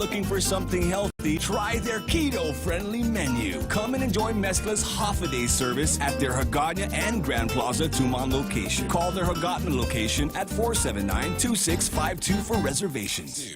looking for something healthy, try their keto-friendly menu. Come and enjoy Mezcla's half-a-day service at their Hagåtña and Grand Plaza Tumon location. Call their Hagåtña location at 479-2652 for reservations.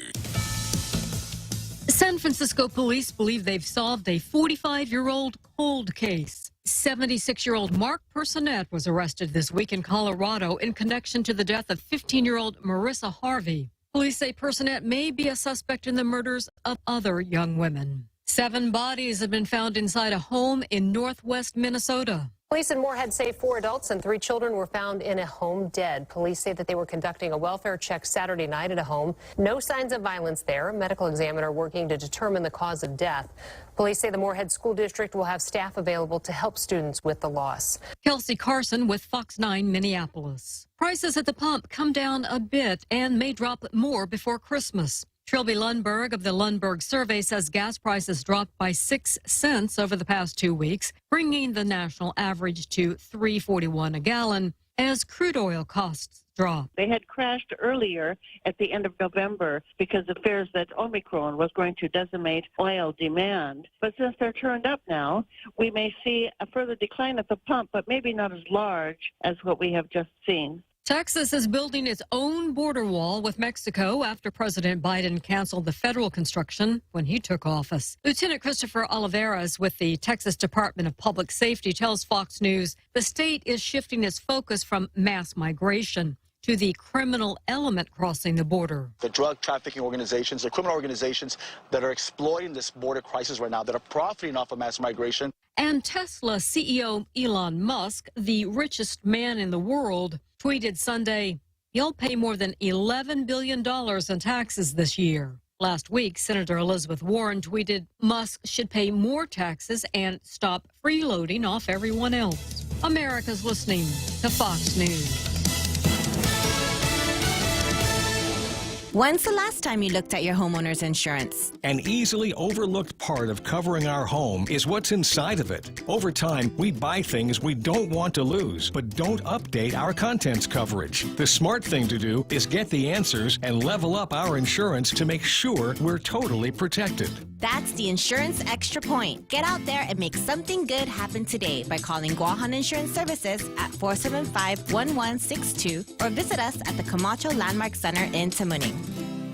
San Francisco police believe they've solved a 45-year-old cold case. 76-year-old Mark Personette was arrested this week in Colorado in connection to the death of 15-year-old Marissa Harvey. Police say Personette may be a suspect in the murders of other young women. 7 bodies have been found inside a home in northwest Minnesota. Police in Moorhead say 4 adults and 3 children were found in a home dead. Police say that they were conducting a welfare check Saturday night at a home. No signs of violence there. A medical examiner working to determine the cause of death. Police say the Moorhead School District will have staff available to help students with the loss. Kelsey Carson with Fox 9 Minneapolis. Prices at the pump come down a bit and may drop more before Christmas. Trilby Lundberg of the Lundberg Survey says gas prices dropped by 6 cents over the past 2 weeks, bringing the national average to $3.41 a gallon as crude oil costs drop. They had crashed earlier at the end of November because of fears that Omicron was going to decimate oil demand. But since they're turned up now, we may see a further decline at the pump, but maybe not as large as what we have just seen. Texas is building its own border wall with Mexico after President Biden canceled the federal construction when he took office. Lieutenant Christopher Oliveras with the Texas Department of Public Safety tells Fox News the state is shifting its focus from mass migration to the criminal element crossing the border. The drug trafficking organizations, the criminal organizations that are exploiting this border crisis right now, that are profiting off of mass migration. And Tesla CEO Elon Musk, the richest man in the world, tweeted Sunday, he'll pay more than $11 billion in taxes this year. Last week, Senator Elizabeth Warren tweeted Musk should pay more taxes and stop freeloading off everyone else. America's listening to Fox News. When's the last time you looked at your homeowner's insurance? An easily overlooked part of covering our home is what's inside of it. Over time, we buy things we don't want to lose, but don't update our contents coverage. The smart thing to do is get the answers and level up our insurance to make sure we're totally protected. That's the Insurance Extra Point. Get out there and make something good happen today by calling Guahan Insurance Services at 475-1162 or visit us at the Camacho Landmark Center in Tamuning.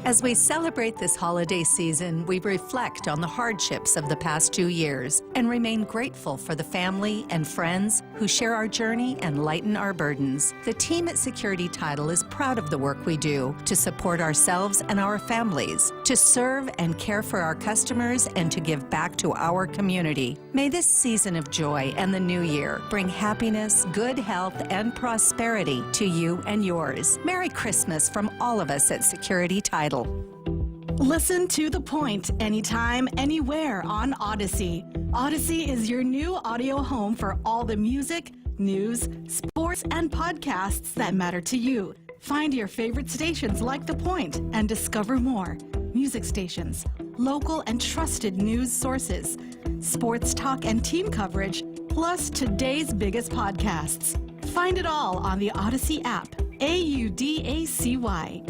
As we celebrate this holiday season, we reflect on the hardships of the past 2 years and remain grateful for the family and friends who share our journey and lighten our burdens. The team at Security Title is proud of the work we do to support ourselves and our families, to serve and care for our customers, and to give back to our community. May this season of joy and the new year bring happiness, good health, and prosperity to you and yours. Merry Christmas from all of us at Security Title. Listen to The Point anytime, anywhere on Odyssey. Odyssey is your new audio home for all the music, news, sports, and podcasts that matter to you. Find your favorite stations like The Point and discover more. Music stations, local and trusted news sources, sports talk and team coverage, plus today's biggest podcasts. Find it all on the Odyssey app. AUDACY.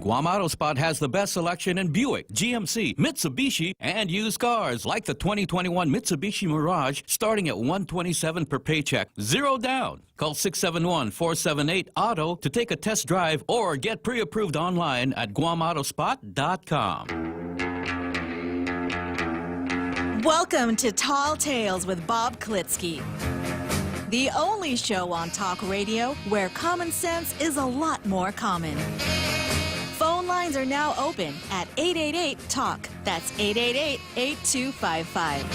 Guam Auto Spot has the best selection in Buick, GMC, Mitsubishi, and used cars like the 2021 Mitsubishi Mirage starting at $127 per paycheck. 0 down. Call 671-478-AUTO to take a test drive or get pre-approved online at GuamAutospot.com. Welcome to Tall Tales with Bob Klitzkie, the only show on talk radio where common sense is a lot more common. Phone lines are now open at 888-TALK. That's 888-8255.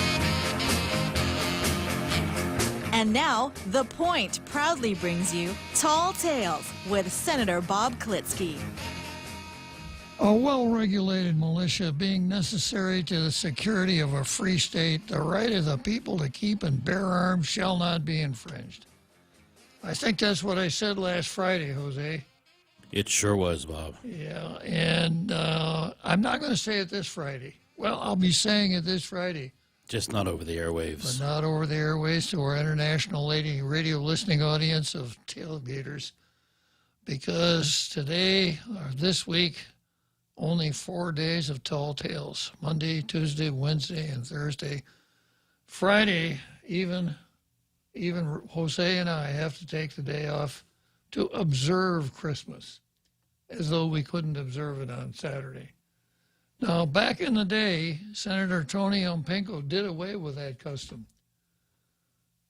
And now, The Point proudly brings you Tall Tales with Senator Bob Klitzkie. A well-regulated militia being necessary to the security of a free state, the right of the people to keep and bear arms shall not be infringed. I think that's what I said last Friday, Jose. It sure was, Bob. Yeah, and I'm not going to say it this Friday. Well, I'll be saying it this Friday. Just not over the airwaves. But not over the airwaves to our international radio listening audience of tailgaters. Because today, or this week, only 4 days of tall tales, Monday, Tuesday, Wednesday, and Thursday. Friday, even Jose and I have to take the day off to observe Christmas, as though we couldn't observe it on Saturday. Now, back in the day, Senator Tony Ompinko did away with that custom.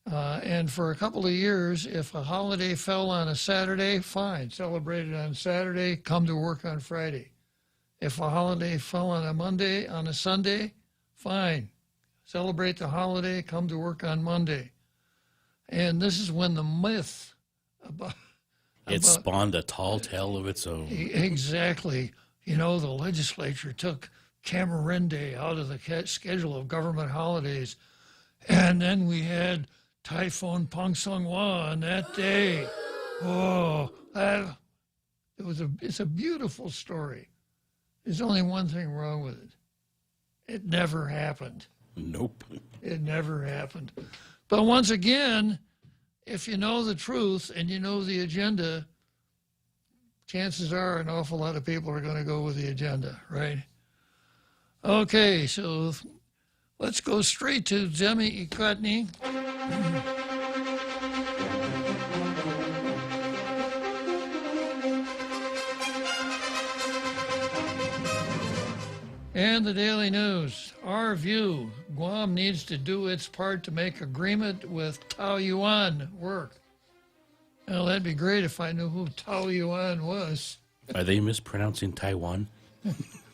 And for a couple of years, if a holiday fell on a Saturday, fine, celebrate it on Saturday, come to work on Friday. If a holiday fell on a Monday, on a Sunday, fine, celebrate the holiday, come to work on Monday. And this is when the myth about... It spawned a tall tale of its own. Exactly. You know, the legislature took Camarinde out of the schedule of government holidays. And then we had Typhoon Pongsonghua on that day. Oh, it's a beautiful story. There's only one thing wrong with it. It never happened. Nope. It never happened. But once again, if you know the truth and you know the agenda, chances are an awful lot of people are going to go with the agenda, right? Okay, so let's go straight to Zemi Ikotny. And the Daily News. Our view, Guam needs to do its part to make agreement with Taoyuan work. Well, that'd be great if I knew who Taoyuan was. Are they mispronouncing Taiwan?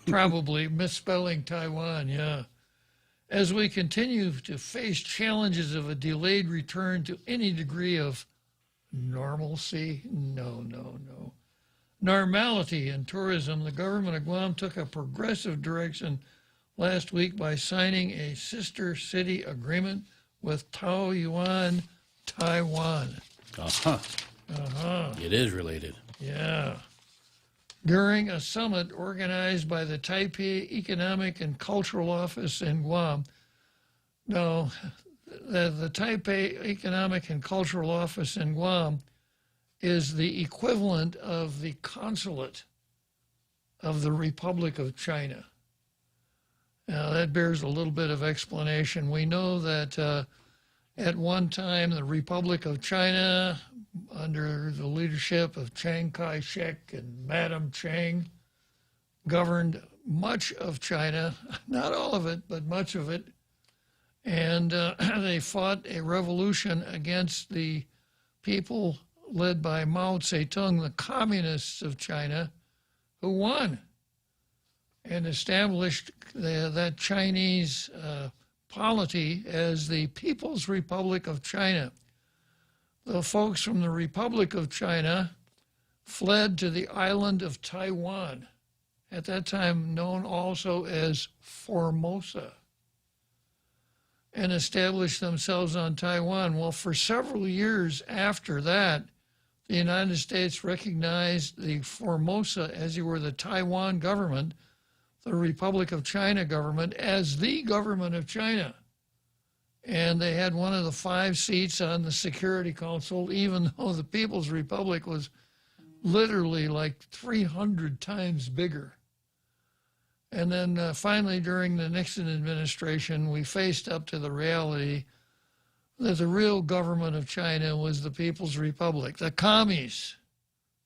Probably misspelling Taiwan, yeah. As we continue to face challenges of a delayed return to any degree of normalcy, normality in tourism, the government of Guam took a progressive direction last week by signing a sister city agreement with Taoyuan, Taiwan. It is related. Yeah. During a summit organized by the Taipei Economic and Cultural Office in Guam. Now, the Taipei Economic and Cultural Office in Guam is the equivalent of the consulate of the Republic of China. Now, that bears a little bit of explanation. We know that at one time, the Republic of China, under the leadership of Chiang Kai-shek and Madam Chiang, governed much of China, not all of it, but much of it. And they fought a revolution against the people led by Mao Zedong, the communists of China, who won and established that Chinese polity as the People's Republic of China. The folks from the Republic of China fled to the island of Taiwan, at that time known also as Formosa, and established themselves on Taiwan. Well, for several years after that, the United States recognized the Formosa, as you were the Taiwan government, the Republic of China government, as the government of China. And they had one of the 5 seats on the Security Council, even though the People's Republic was literally like 300 times bigger. And then finally, during the Nixon administration, we faced up to the reality that the real government of China was the People's Republic, the commies,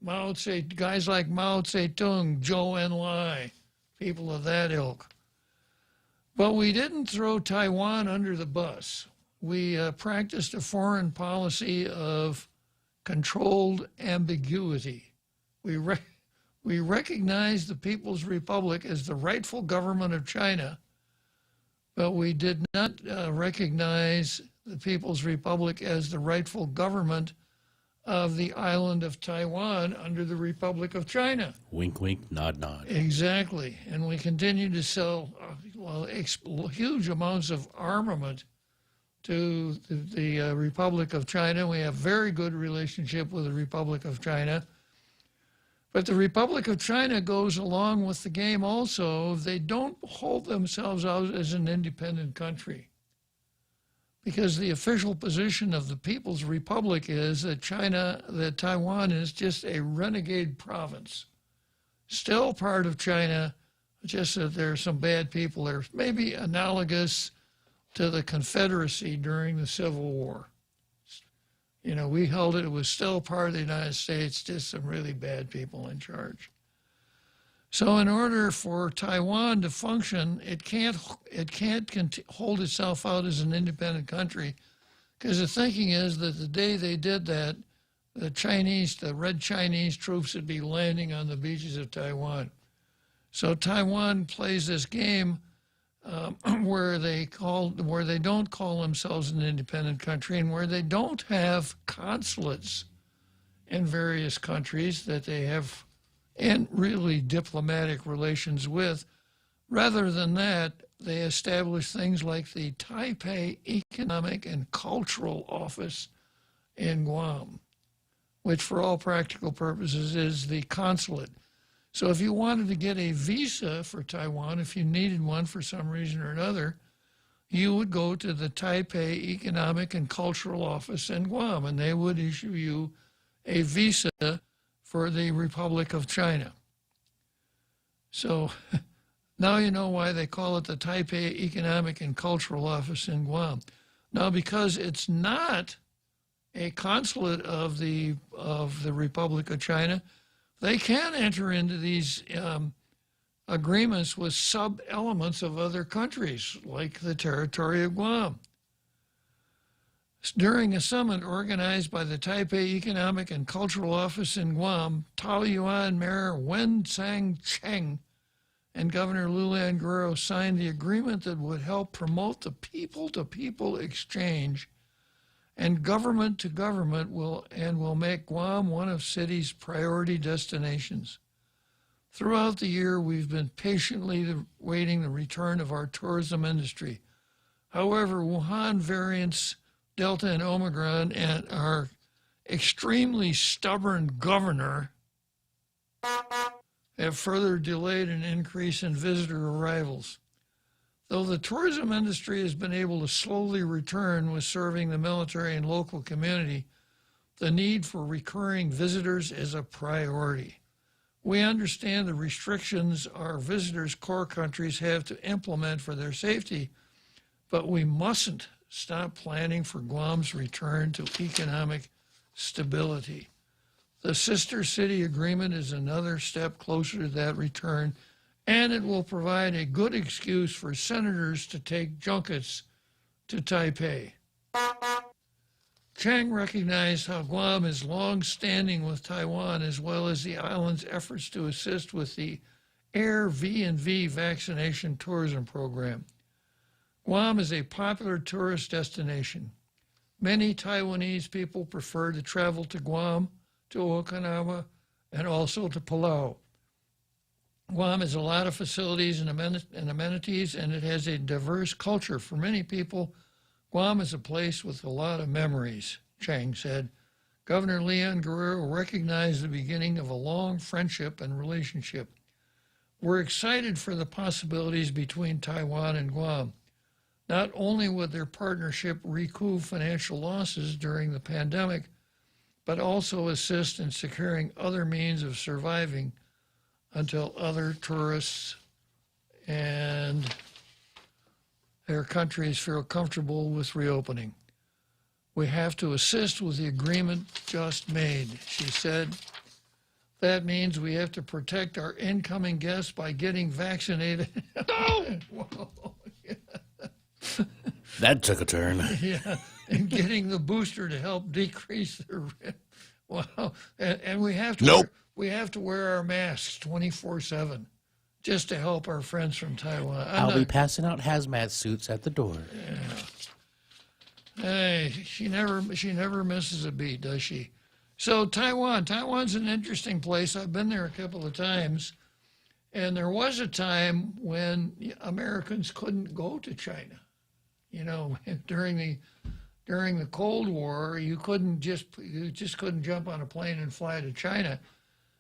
guys like Mao Zedong, Zhou Enlai, people of that ilk. But we didn't throw Taiwan under the bus. We practiced a foreign policy of controlled ambiguity. We recognized the People's Republic as the rightful government of China, but we did not recognize the People's Republic as the rightful government of the island of Taiwan under the Republic of China. Wink, wink, nod, nod. Exactly. And we continue to sell huge amounts of armament to the Republic of China. We have very good relationship with the Republic of China. But the Republic of China goes along with the game also. They don't hold themselves out as an independent country, because the official position of the People's Republic is that Taiwan is just a renegade province, still part of China, just that there are some bad people there, maybe analogous to the Confederacy during the Civil War. You know, we held it. It was still part of the United States, just some really bad people in charge. So in order for Taiwan to function, it can't hold itself out as an independent country, because the thinking is that the day they did that, the Red Chinese troops would be landing on the beaches of Taiwan. So Taiwan plays this game where they don't call themselves an independent country, and where they don't have consulates in various countries that they have and really diplomatic relations with. Rather than that, they establish things like the Taipei Economic and Cultural Office in Guam, which for all practical purposes is the consulate. So if you wanted to get a visa for Taiwan, if you needed one for some reason or another, you would go to the Taipei Economic and Cultural Office in Guam, and they would issue you a visa for the Republic of China. So now you know why they call it the Taipei Economic and Cultural Office in Guam. Now, because it's not a consulate of the Republic of China, they can enter into these agreements with sub-elements of other countries, like the territory of Guam. During a summit organized by the Taipei Economic and Cultural Office in Guam, Taoyuan Mayor Wen Sang-cheng and Governor Lulan Guerrero signed the agreement that would help promote the people-to-people exchange and government-to-government will make Guam one of city's priority destinations. Throughout the year, we've been patiently waiting the return of our tourism industry. However, Wuhan variants Delta and Omicron and our extremely stubborn governor have further delayed an increase in visitor arrivals. Though the tourism industry has been able to slowly return with serving the military and local community, the need for recurring visitors is a priority. We understand the restrictions our visitors' core countries have to implement for their safety, but we mustn't stop planning for Guam's return to economic stability. The Sister City Agreement is another step closer to that return, and it will provide a good excuse for senators to take junkets to Taipei. Chang recognized how Guam is long-standing with Taiwan, as well as the island's efforts to assist with the Air V&V vaccination tourism program. Guam is a popular tourist destination. Many Taiwanese people prefer to travel to Guam, to Okinawa, and also to Palau. Guam has a lot of facilities and amenities, and it has a diverse culture. For many people, Guam is a place with a lot of memories, Chang said. Governor Leon Guerrero recognized the beginning of a long friendship and relationship. We're excited for the possibilities between Taiwan and Guam. Not only would their partnership recoup financial losses during the pandemic, but also assist in securing other means of surviving until other tourists and their countries feel comfortable with reopening. We have to assist with the agreement just made, she said. That means we have to protect our incoming guests by getting vaccinated. That took a turn. Yeah, and getting the booster to help decrease the risk. Wow, and we have to we have to wear our masks 24/7 just to help our friends from Taiwan. I'll be passing out hazmat suits at the door. Yeah. Hey, she never misses a beat, does she? So Taiwan's an interesting place. I've been there a couple of times, and there was a time when Americans couldn't go to China. You know, during the Cold War, you just couldn't jump on a plane and fly to China.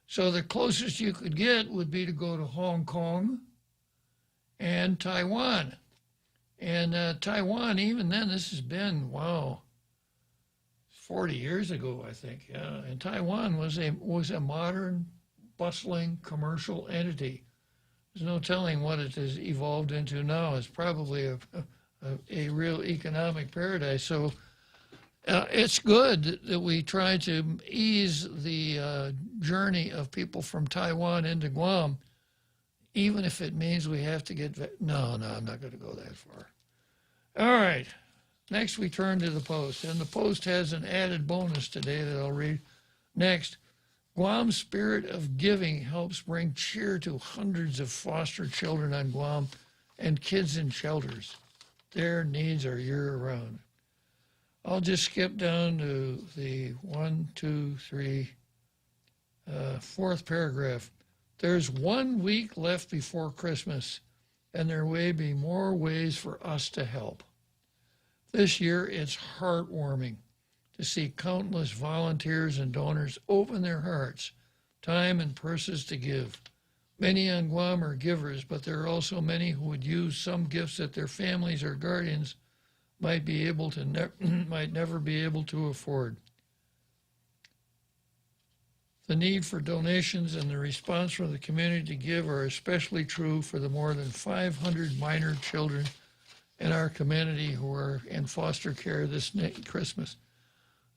So the closest you could get would be to go to Hong Kong and Taiwan. And Taiwan, even then, this has been, 40 years ago, I think. And Taiwan was a modern, bustling commercial entity. There's no telling what it has evolved into now. It's probably a real economic paradise. So it's good that we try to ease the journey of people from Taiwan into Guam, even if it means we have to get... No, I'm not going to go that far. All right. Next, we turn to the Post. And the Post has an added bonus today that I'll read. Next, Guam's spirit of giving helps bring cheer to hundreds of foster children on Guam and kids in shelters. Their needs are year-round. I'll just skip down to the fourth paragraph. There's 1 week left before Christmas, and there may be more ways for us to help. This year, it's heartwarming to see countless volunteers and donors open their hearts, time and purses to give. Many on Guam are givers, but there are also many who would use some gifts that their families or guardians might never be able to afford. The need for donations and the response from the community to give are especially true for the more than 500 minor children in our community who are in foster care this Christmas.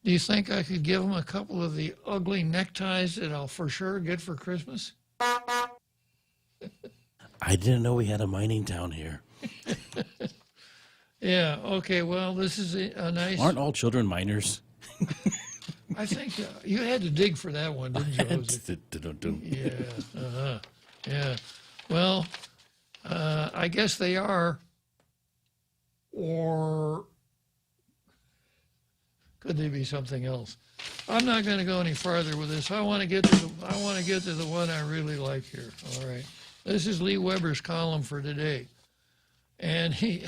Do you think I could give them a couple of the ugly neckties that I'll for sure get for Christmas? I didn't know we had a mining town here. Yeah, okay, well, this is a nice... Aren't all children miners? I think you had to dig for that one, didn't you, Jose? Yeah, yeah. Well, I guess they are, or could they be something else? I'm not going to go any farther with this. I want to get to the one I really like here. All right, this is Lee Weber's column for today, and he's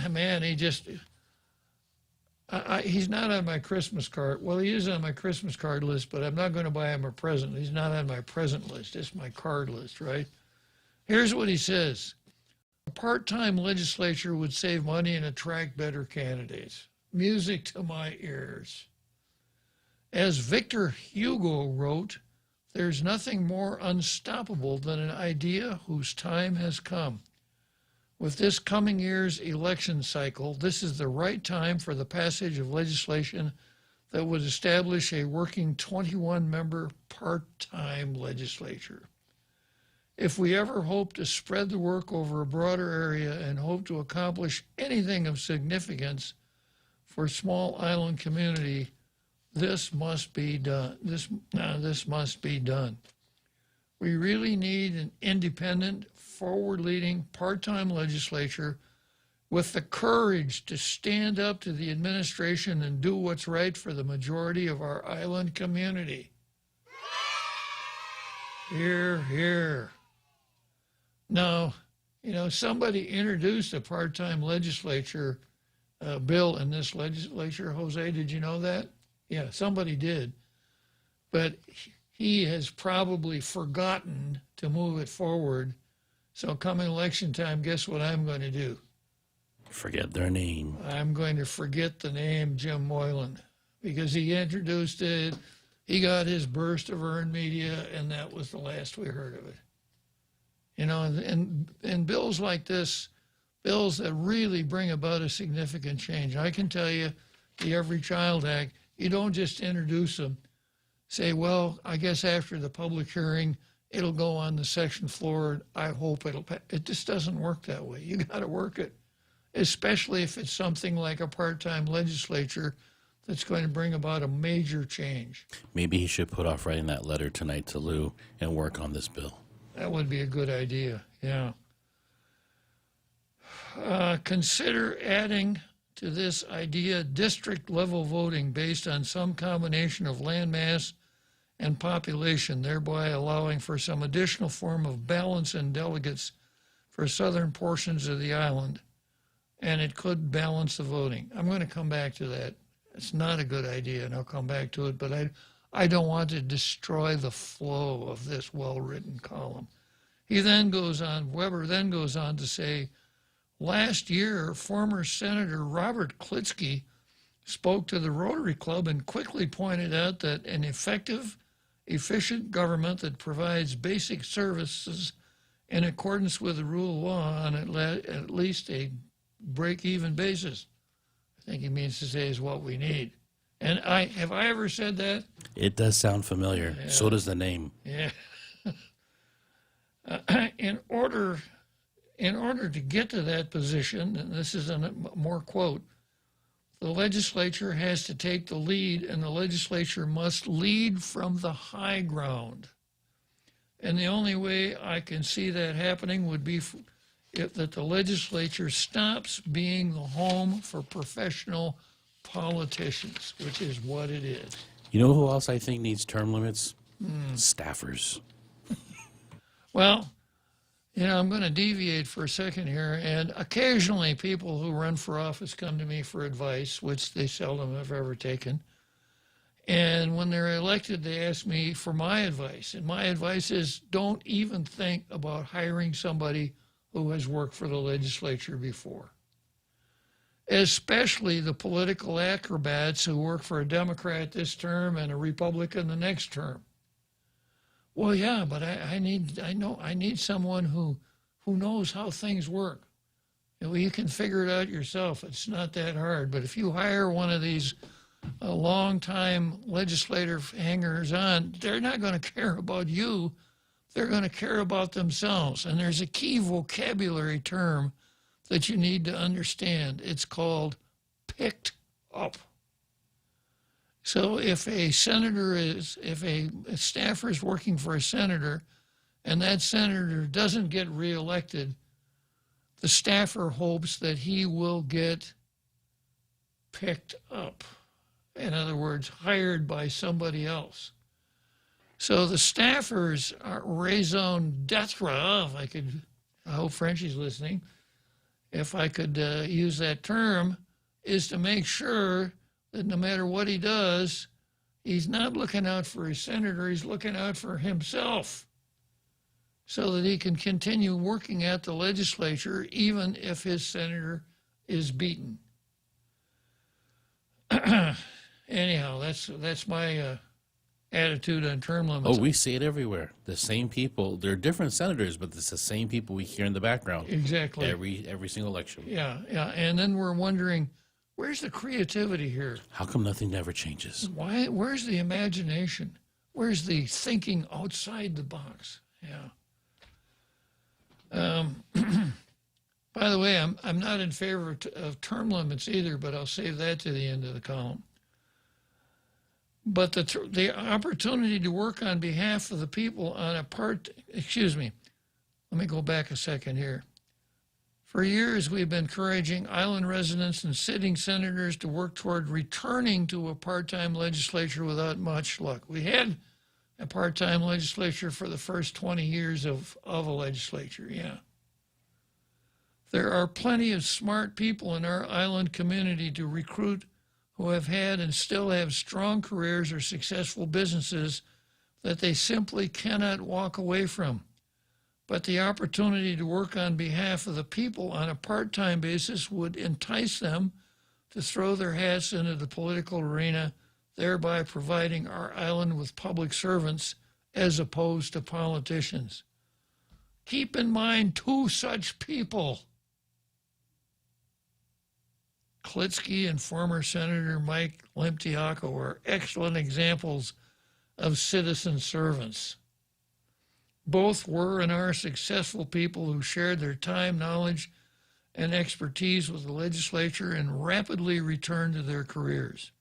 not on my Christmas card. Well, he is on my Christmas card list, but I'm not going to buy him a present. He's not on my present list. It's my card list, right? Here's what he says. A part-time legislature would save money and attract better candidates. Music to my ears. As Victor Hugo wrote, there's nothing more unstoppable than an idea whose time has come. With this coming year's election cycle, this is the right time for the passage of legislation that would establish a working 21-member part-time legislature. If we ever hope to spread the work over a broader area and hope to accomplish anything of significance for a small island community, this must be done. This must be done. We really need an independent, forward-leading, part-time legislature with the courage to stand up to the administration and do what's right for the majority of our island community. Hear, hear. Now, somebody introduced a part-time legislature bill in this legislature. Jose, did you know that? Yeah, somebody did. But he has probably forgotten to move it forward. So coming election time, guess what I'm going to do? Forget their name. I'm going to forget the name Jim Moylan because he introduced it. He got his burst of earned media, and that was the last we heard of it. And bills like this, bills that really bring about a significant change. I can tell you, the Every Child Act, you don't just introduce them, say, well, I guess after the public hearing, it'll go on the section floor. I hope it just doesn't work that way. You got to work it, especially if it's something like a part-time legislature that's going to bring about a major change. Maybe he should put off writing that letter tonight to Lou and work on this bill. That would be a good idea, yeah. Consider adding to this idea district-level voting based on some combination of landmass and population, thereby allowing for some additional form of balance in delegates for southern portions of the island, and it could balance the voting. I'm going to come back to that. It's not a good idea, and I'll come back to it, but I don't want to destroy the flow of this well-written column. Weber then goes on to say, last year, former Senator Robert Klitzkie spoke to the Rotary Club and quickly pointed out that an effective, efficient government that provides basic services in accordance with the rule of law on at least a break-even basis. I think he means to say is what we need. And have I ever said that? It does sound familiar. Yeah. So does the name. Yeah. In order to get to that position, and this is a more quote, the legislature has to take the lead, and the legislature must lead from the high ground. And the only way I can see that happening would be that the legislature stops being the home for professional politicians, which is what it is. You know who else I think needs term limits? Staffers. Well, I'm going to deviate for a second here, and occasionally people who run for office come to me for advice, which they seldom have ever taken. And when they're elected, they ask me for my advice. And my advice is don't even think about hiring somebody who has worked for the legislature before, especially the political acrobats who work for a Democrat this term and a Republican the next term. Well, yeah, but I need someone who knows how things work. You can figure it out yourself. It's not that hard. But if you hire one of these long-time legislative hangers-on, they're not going to care about you. They're going to care about themselves. And there's a key vocabulary term that you need to understand. It's called picked up. So if a staffer is working for a senator and that senator doesn't get reelected, the staffer hopes that he will get picked up. In other words, hired by somebody else. So the staffers are raison d'etre, I hope Frenchie's listening, if I could use that term, is to make sure that no matter what he does, he's not looking out for his senator, he's looking out for himself so that he can continue working at the legislature even if his senator is beaten. Anyhow, that's my attitude on term limits. Oh, we see it everywhere. The same people. They're different senators, but it's the same people we hear in the background. Exactly. Every single election. Yeah. And then we're wondering, where's the creativity here? How come nothing ever changes? Where's the imagination? Where's the thinking outside the box? Yeah. By the way, I'm not in favor of term limits either, but I'll save that to the end of the column. But the opportunity to work on behalf of the people on let me go back a second here. For years, we've been encouraging island residents and sitting senators to work toward returning to a part-time legislature without much luck. We had a part-time legislature for the first 20 years of a legislature, yeah. There are plenty of smart people in our island community to recruit who have had and still have strong careers or successful businesses that they simply cannot walk away from. But the opportunity to work on behalf of the people on a part-time basis would entice them to throw their hats into the political arena, thereby providing our island with public servants as opposed to politicians. Keep in mind two such people. Klitzkie and former Senator Mike Limtiaco are excellent examples of citizen servants. Both were and are successful people who shared their time, knowledge, and expertise with the legislature and rapidly returned to their careers,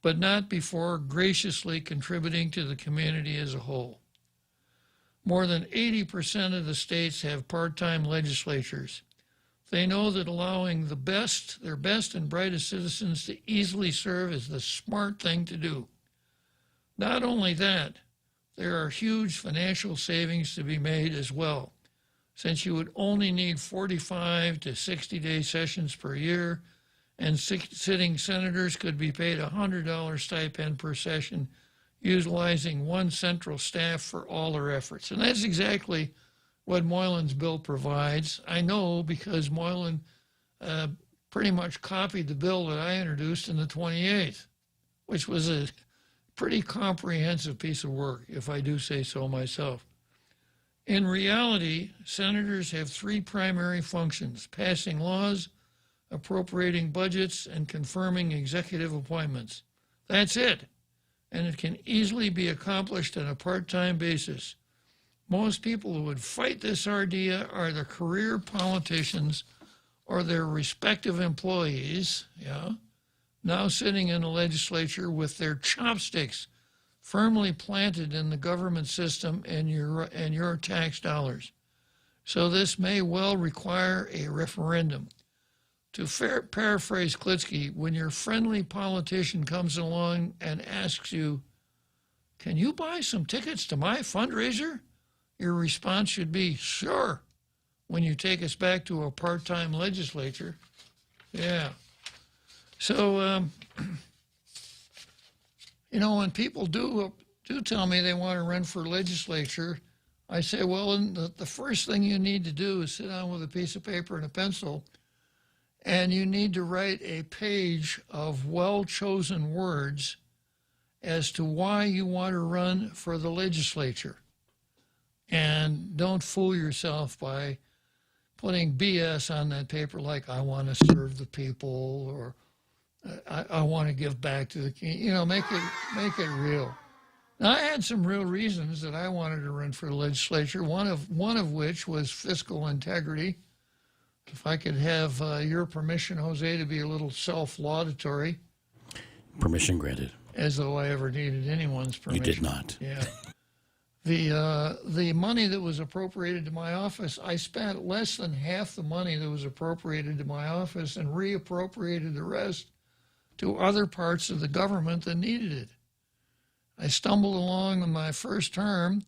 but not before graciously contributing to the community as a whole. More than 80% of the states have part-time legislatures. They know that allowing their best and brightest citizens to easily serve is the smart thing to do. Not only that, there are huge financial savings to be made as well, since you would only need 45 to 60-day sessions per year, and sitting senators could be paid a $100 stipend per session, utilizing one central staff for all their efforts. And that's exactly what Moylan's bill provides. I know because Moylan pretty much copied the bill that I introduced in the 28th, which was a pretty comprehensive piece of work, if I do say so myself. In reality, senators have three primary functions: passing laws, appropriating budgets, and confirming executive appointments. That's it. And it can easily be accomplished on a part-time basis. Most people who would fight this idea are the career politicians or their respective employees, now sitting in the legislature with their chopsticks firmly planted in the government system and your tax dollars. So this may well require a referendum. To paraphrase Klitzkie, when your friendly politician comes along and asks you, "Can you buy some tickets to my fundraiser?" your response should be, "Sure," when you take us back to a part-time legislature. Yeah. So, when people do tell me they want to run for legislature, I say, well, the first thing you need to do is sit down with a piece of paper and a pencil, and you need to write a page of well-chosen words as to why you want to run for the legislature. And don't fool yourself by putting BS on that paper like, "I want to serve the people," or I want to give back to the community. Make it real. Now, I had some real reasons that I wanted to run for the legislature, one of which was fiscal integrity. If I could have your permission, Jose, to be a little self-laudatory. Permission granted. As though I ever needed anyone's permission. You did not. Yeah. The money that was appropriated to my office, I spent less than half the money that was appropriated to my office and reappropriated the rest to other parts of the government that needed it. I stumbled along in my first term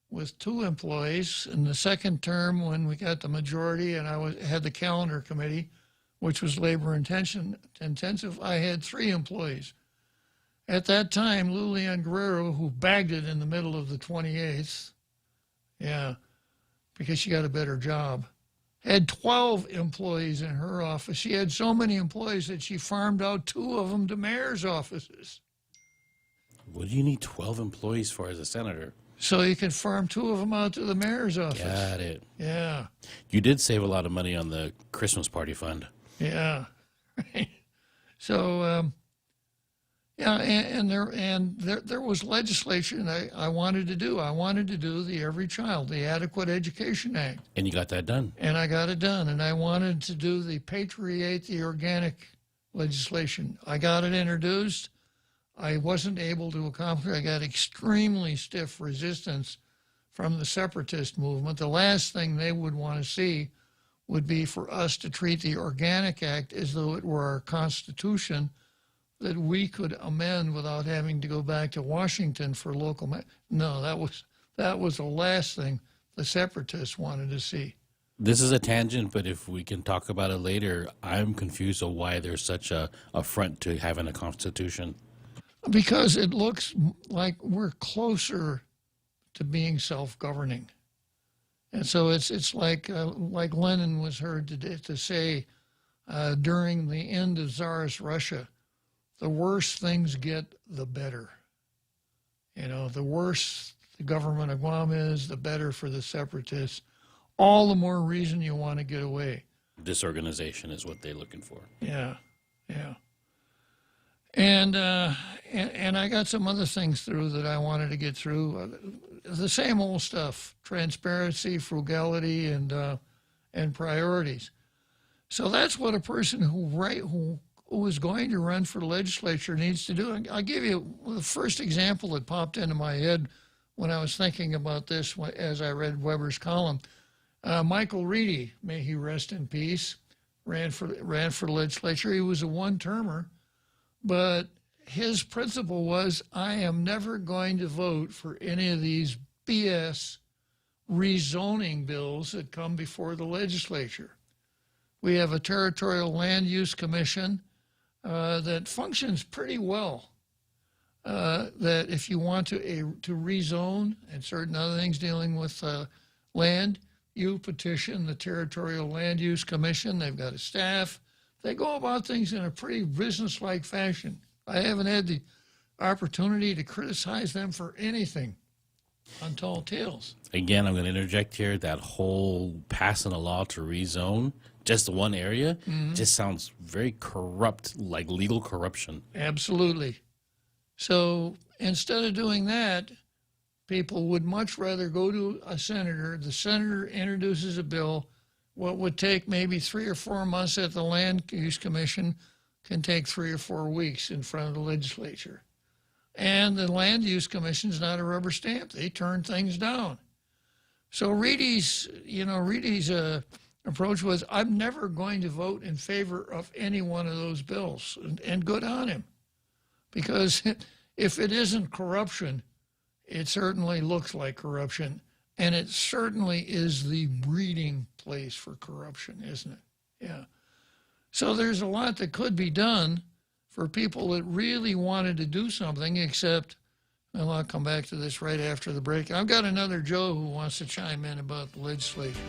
with 2 employees. In the second term, when we got the majority and I had the calendar committee, which was labor intensive, I had 3 employees. At that time, Lulian Guerrero, who bagged it in the middle of the 28th, because she got a better job, had 12 employees in her office. She had so many employees that she farmed out 2 of them to mayor's offices. What do you need 12 employees for as a senator? So you can farm 2 of them out to the mayor's office. Got it. Yeah. You did save a lot of money on the Christmas party fund. Yeah. So, there was legislation I wanted to do. I wanted to do the Every Child, the Adequate Education Act. And you got that done. And I got it done. And I wanted to do the Patriate the Organic legislation. I got it introduced. I wasn't able to accomplish it. I got extremely stiff resistance from the separatist movement. The last thing they would want to see would be for us to treat the Organic Act as though it were our Constitution that we could amend without having to go back to Washington for local. No, that was the last thing the separatists wanted to see. This is a tangent, but if we can talk about it later, I'm confused on why there's such a affront to having a constitution. Because it looks like we're closer to being self-governing. And so it's like Lenin was heard to say during the end of Tsarist Russia, the worse things get, the better. The worse the government of Guam is, the better for the separatists. All the more reason you want to get away. Disorganization is what they're looking for. Yeah. And I got some other things through that I wanted to get through. The same old stuff: transparency, frugality, and priorities. So that's what a person who is going to run for the legislature needs to do. I'll give you the first example that popped into my head when I was thinking about this as I read Weber's column. Michael Reedy, may he rest in peace, ran for the legislature. He was a one-termer. But his principle was, I am never going to vote for any of these BS rezoning bills that come before the legislature. We have a territorial land use commission that functions pretty well. That if you want to rezone and certain other things dealing with land, you petition the territorial land use commission. They've got a staff. They go about things in a pretty business-like fashion. I haven't had the opportunity to criticize them for anything. on tall tales. Again, I'm going to interject here. That whole passing a law to rezone just one area just sounds very corrupt, like legal corruption. Absolutely. So instead of doing that, people would much rather go to a senator. The senator introduces a bill. What would take maybe 3 or 4 months at the Land Use Commission can take 3 or 4 weeks in front of the legislature. And the Land Use Commission's not a rubber stamp. They turn things down. So Reedy's approach was, I'm never going to vote in favor of any one of those bills. And good on him. Because if it isn't corruption, it certainly looks like corruption. And it certainly is the breeding place for corruption, isn't it? Yeah. So there's a lot that could be done for people that really wanted to do something, except, well, I'll come back to this right after the break. I've got another Joe who wants to chime in about the legislation.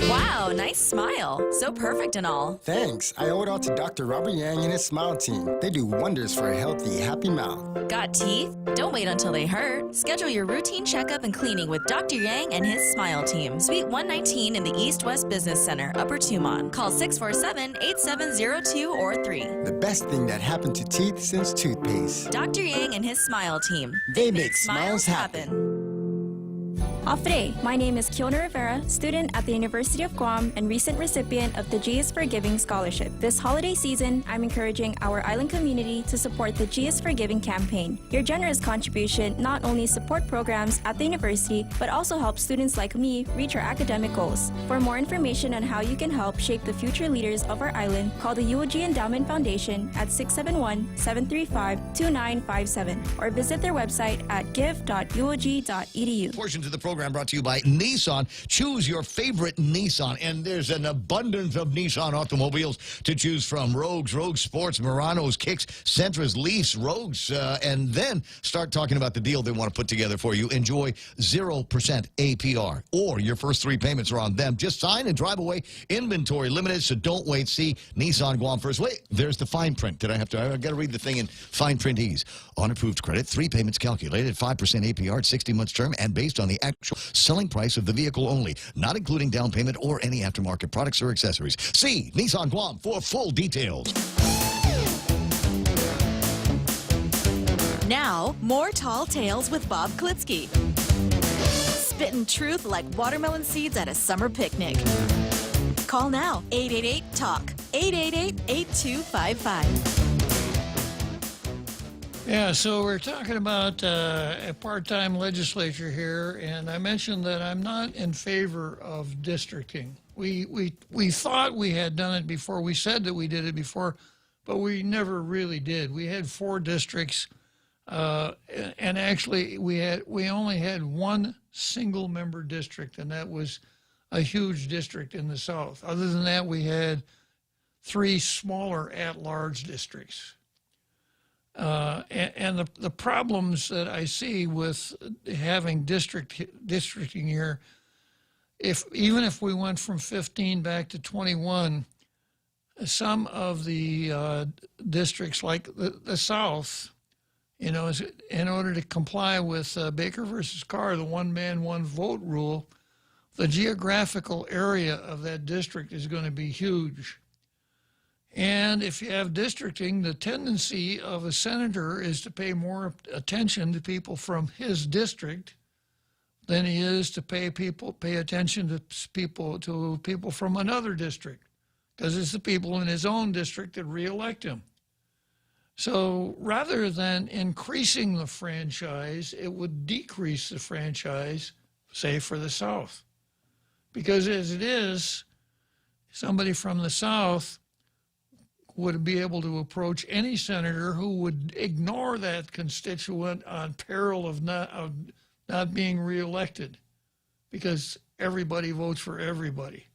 Wow, nice smile. So perfect and all. Thanks. I owe it all to Dr. Robert Yang and his smile team. They do wonders for a healthy, happy mouth. Got teeth? Don't wait until they hurt. Schedule your routine checkup and cleaning with Dr. Yang and his smile team. Suite 119 in the East West Business Center, Upper Tumon. Call 647-8702 or 3. The best thing that happened to teeth since toothpaste. Dr. Yang and his smile team. They make smiles happen. Afre, my name is Kiona Rivera, student at the University of Guam and recent recipient of the G is for Giving Scholarship. This holiday season, I'm encouraging our island community to support the G is for Giving campaign. Your generous contribution not only support programs at the university, but also helps students like me reach our academic goals. For more information on how you can help shape the future leaders of our island, call the UOG Endowment Foundation at 671-735-2957 or visit their website at give.uog.edu. Portions of the program brought to you by Nissan. Choose your favorite Nissan, and there's an abundance of Nissan automobiles to choose from. Rogues, Rogue Sports, Muranos, Kicks, Sentras, Leafs, Rogues, and then start talking about the deal they want to put together for you. Enjoy 0% APR, or your first 3 payments are on them. Just sign and drive away. Inventory limited, so don't wait. See Nissan Guam first. Wait, there's the fine print. I've got to read the thing in fine print ease. On approved credit, 3 payments calculated, 5% APR, 60 months term, and based on the actual selling price of the vehicle only, not including down payment or any aftermarket products or accessories. See Nissan Guam for full details. Now, more Tall Tales with Bob Klitzkie. Spitting truth like watermelon seeds at a summer picnic. Call now, 888-TALK, 888-8255. Yeah, so we're talking about a part-time legislature here, and I mentioned that I'm not in favor of districting. We thought we had done it before. We said that we did it before, but we never really did. We had 4 districts, and actually we only had 1 single-member district, and that was a huge district in the South. Other than that, we had 3 smaller at-large districts. And the problems that I see with having districting here, even if we went from 15 back to 21, some of the districts like the South, in order to comply with Baker versus Carr, the one-man, one-vote rule, the geographical area of that district is going to be huge. And if you have districting, the tendency of a senator is to pay more attention to people from his district than he is to pay attention to people from another district, because it's the people in his own district that reelect him. So rather than increasing the franchise, it would decrease the franchise, say, for the South. Because as it is, somebody from the South would be able to approach any senator who would ignore that constituent on peril of not being reelected, because everybody votes for everybody.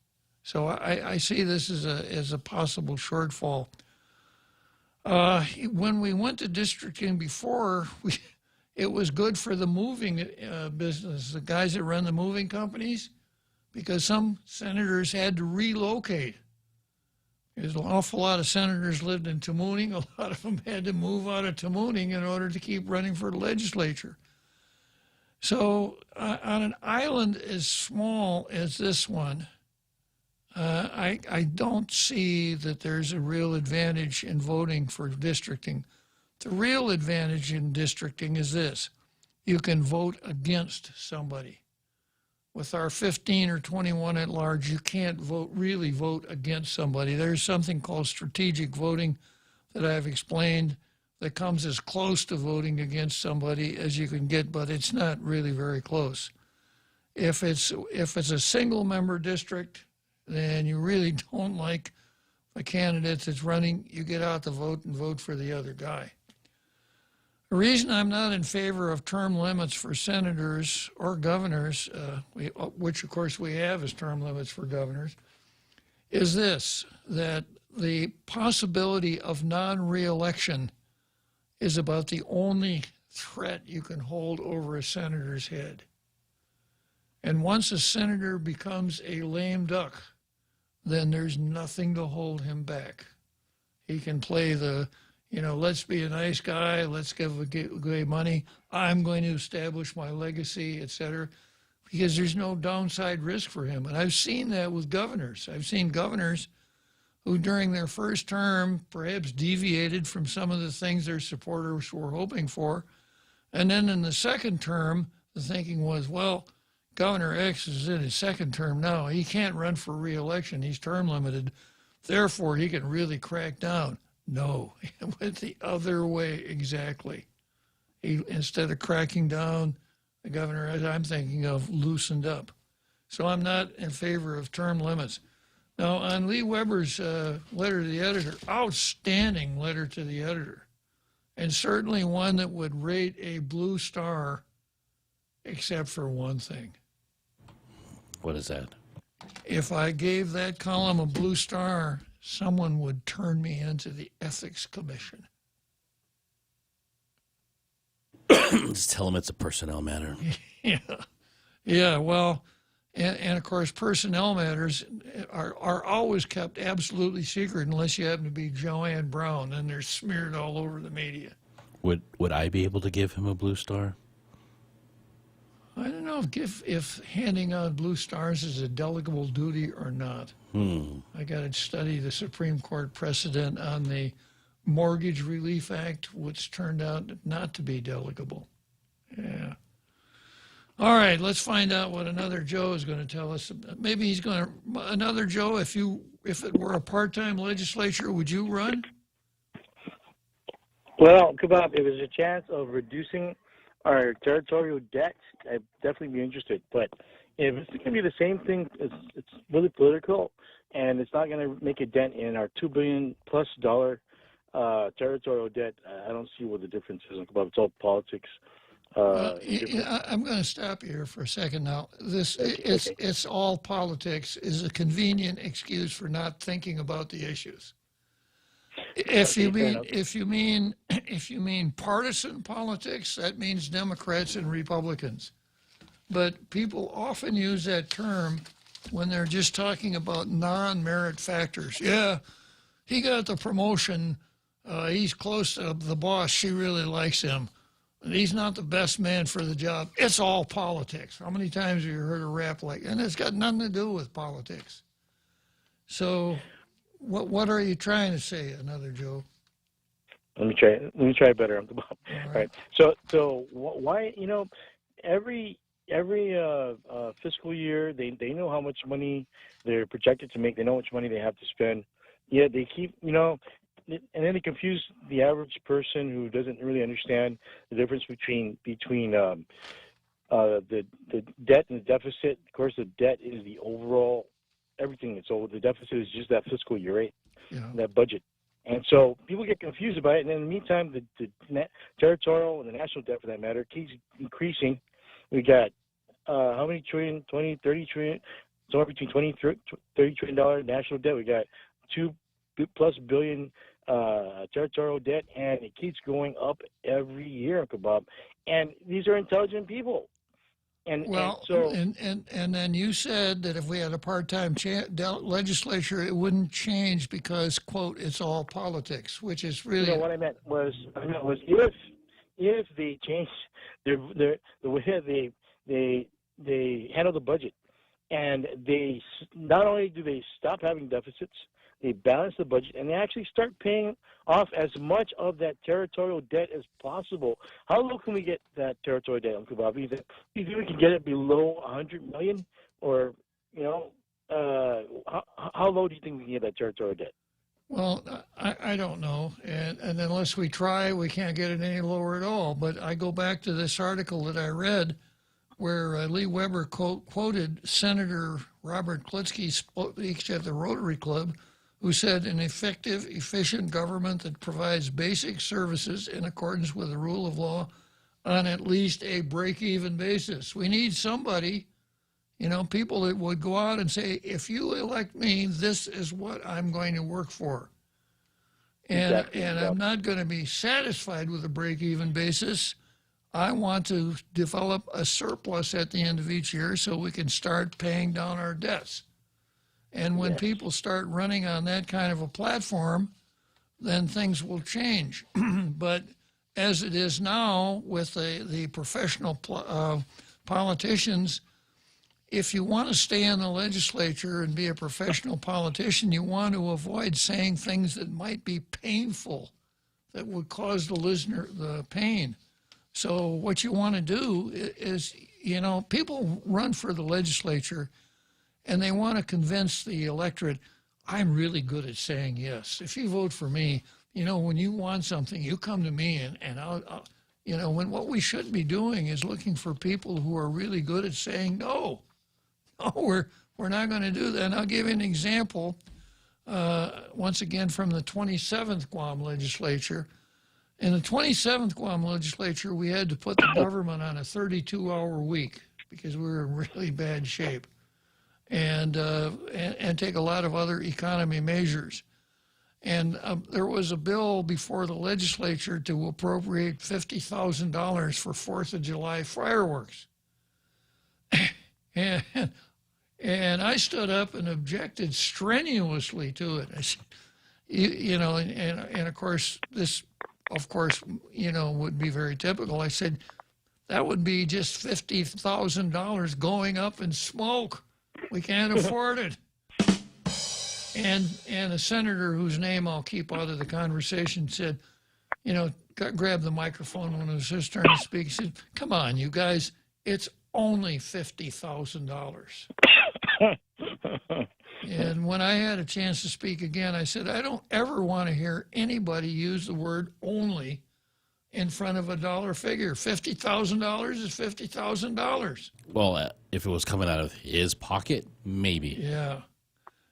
So I see this as a possible shortfall. When we went to districting before, it was good for the moving business, the guys that run the moving companies, because some senators had to relocate. There's an awful lot of senators lived in Tamuning. A lot of them had to move out of Tamuning in order to keep running for the legislature. So on an island as small as this one, I don't see that there's a real advantage in voting for districting. The real advantage in districting is this. You can vote against somebody. With our 15 or 21 at large, you can't really vote against somebody. There's something called strategic voting that I've explained that comes as close to voting against somebody as you can get, but it's not really very close. If it's a single member district, then you really don't like the candidate that's running, you get out the vote and vote for the other guy. The reason I'm not in favor of term limits for senators or governors, which of course we have as term limits for governors, is this, that the possibility of non-reelection is about the only threat you can hold over a senator's head. And once a senator becomes a lame duck, then there's nothing to hold him back. He can play the, let's be a nice guy, let's give away money, I'm going to establish my legacy, etc., because there's no downside risk for him. And I've seen that with governors. I've seen governors who during their first term perhaps deviated from some of the things their supporters were hoping for. And then in the second term, the thinking was, well, Governor X is in his second term now. He can't run for re-election. He's term limited. Therefore, he can really crack down. No, it went the other way exactly. Instead of cracking down, the governor, as I'm thinking of, loosened up. So I'm not in favor of term limits. Now, on Lee Weber's letter to the editor, outstanding letter to the editor, and certainly one that would rate a blue star, except for one thing. What is that? If I gave that column a blue star, someone would turn me into the Ethics Commission. Just tell them it's a personnel matter. Yeah. Well, and of course, personnel matters are always kept absolutely secret unless you happen to be Joanne Brown, and they're smeared all over the media. Would I be able to give him a blue star? I don't know if handing out blue stars is a delegable duty or not. I got to study the Supreme Court precedent on the Mortgage Relief Act, which turned out not to be delegable. Yeah. All right, let's find out what another Joe is going to tell us. Maybe he's going to, another Joe, if it were a part-time legislature, would you run? Well, Kebab, if there's a chance of reducing our territorial debt, I'd definitely be interested. But if it's going to be the same thing, it's really political, and it's not going to make a dent in our $2 billion+ territorial debt, I don't see what the difference is. Kebab, it's all politics. I'm going to stop you here for a second now. It's all politics is a convenient excuse for not thinking about the issues. If you mean partisan politics, that means Democrats and Republicans. But people often use that term when they're just talking about non-merit factors. Yeah, he got the promotion. He's close to the boss. She really likes him. And he's not the best man for the job. It's all politics. How many times have you heard a rap like that? And it's got nothing to do with politics. So what are you trying to say, another Joe? Let me try better. All right. So why, every fiscal year they know how much money they're projected to make. They know how much money they have to spend. Yet they keep, and then they confuse the average person who doesn't really understand the difference between the debt and the deficit. Of course, the debt is the overall everything. So the deficit is just that fiscal year, right? Yeah. That budget. And so people get confused about it. And in the meantime, the territorial and the national debt, for that matter, keeps increasing. We got how many trillion? 20, 30 trillion? Somewhere between $20, $30 trillion national debt. We got $2+ billion territorial debt, and it keeps going up every year, Kebab. And these are intelligent people. And then you said that if we had a part-time legislature, it wouldn't change because, quote, it's all politics, which is really. What I meant was if they change the way they handle the budget, and they not only do they stop having deficits, they balance the budget, and they actually start paying off as much of that territorial debt as possible. How low can we get that territorial debt, Uncle Bobby? You think we can get it below $100 million, or how low do you think we can get that territorial debt? Well, I don't know, and unless we try, we can't get it any lower at all. But I go back to this article that I read where Lee Weber quoted Senator Robert Klitzkie, speech at the Rotary Club, who said, an effective, efficient government that provides basic services in accordance with the rule of law on at least a break-even basis. We need somebody, people that would go out and say, if you elect me, this is what I'm going to work for. And I'm not going to be satisfied with a break-even basis. I want to develop a surplus at the end of each year so we can start paying down our debts. And when people start running on that kind of a platform, then things will change. But as it is now with the professional politicians, if you want to stay in the legislature and be a professional politician, you want to avoid saying things that might be painful, that would cause the listener the pain. So what you want to do is, people run for the legislature and they want to convince the electorate, I'm really good at saying yes. If you vote for me, when you want something, you come to me and I'll when what we should be doing is looking for people who are really good at saying no. No, we're not going to do that. And I'll give you an example, once again, from the 27th Guam legislature. In the 27th Guam legislature, we had to put the government on a 32-hour week because we were in really bad shape, and take a lot of other economy measures. And there was a bill before the legislature to appropriate $50,000 for 4th of July fireworks. And I stood up and objected strenuously to it. I said, and of course, this, would be very typical. I said, that would be just $50,000 going up in smoke. We can't afford it. And a senator whose name I'll keep out of the conversation said, grabbed the microphone when it was his turn to speak. He said, come on, you guys, it's only $50,000. And when I had a chance to speak again, I said, I don't ever want to hear anybody use the word only in front of a dollar figure. $50,000 is $50,000. Well, if it was coming out of his pocket, maybe. Yeah.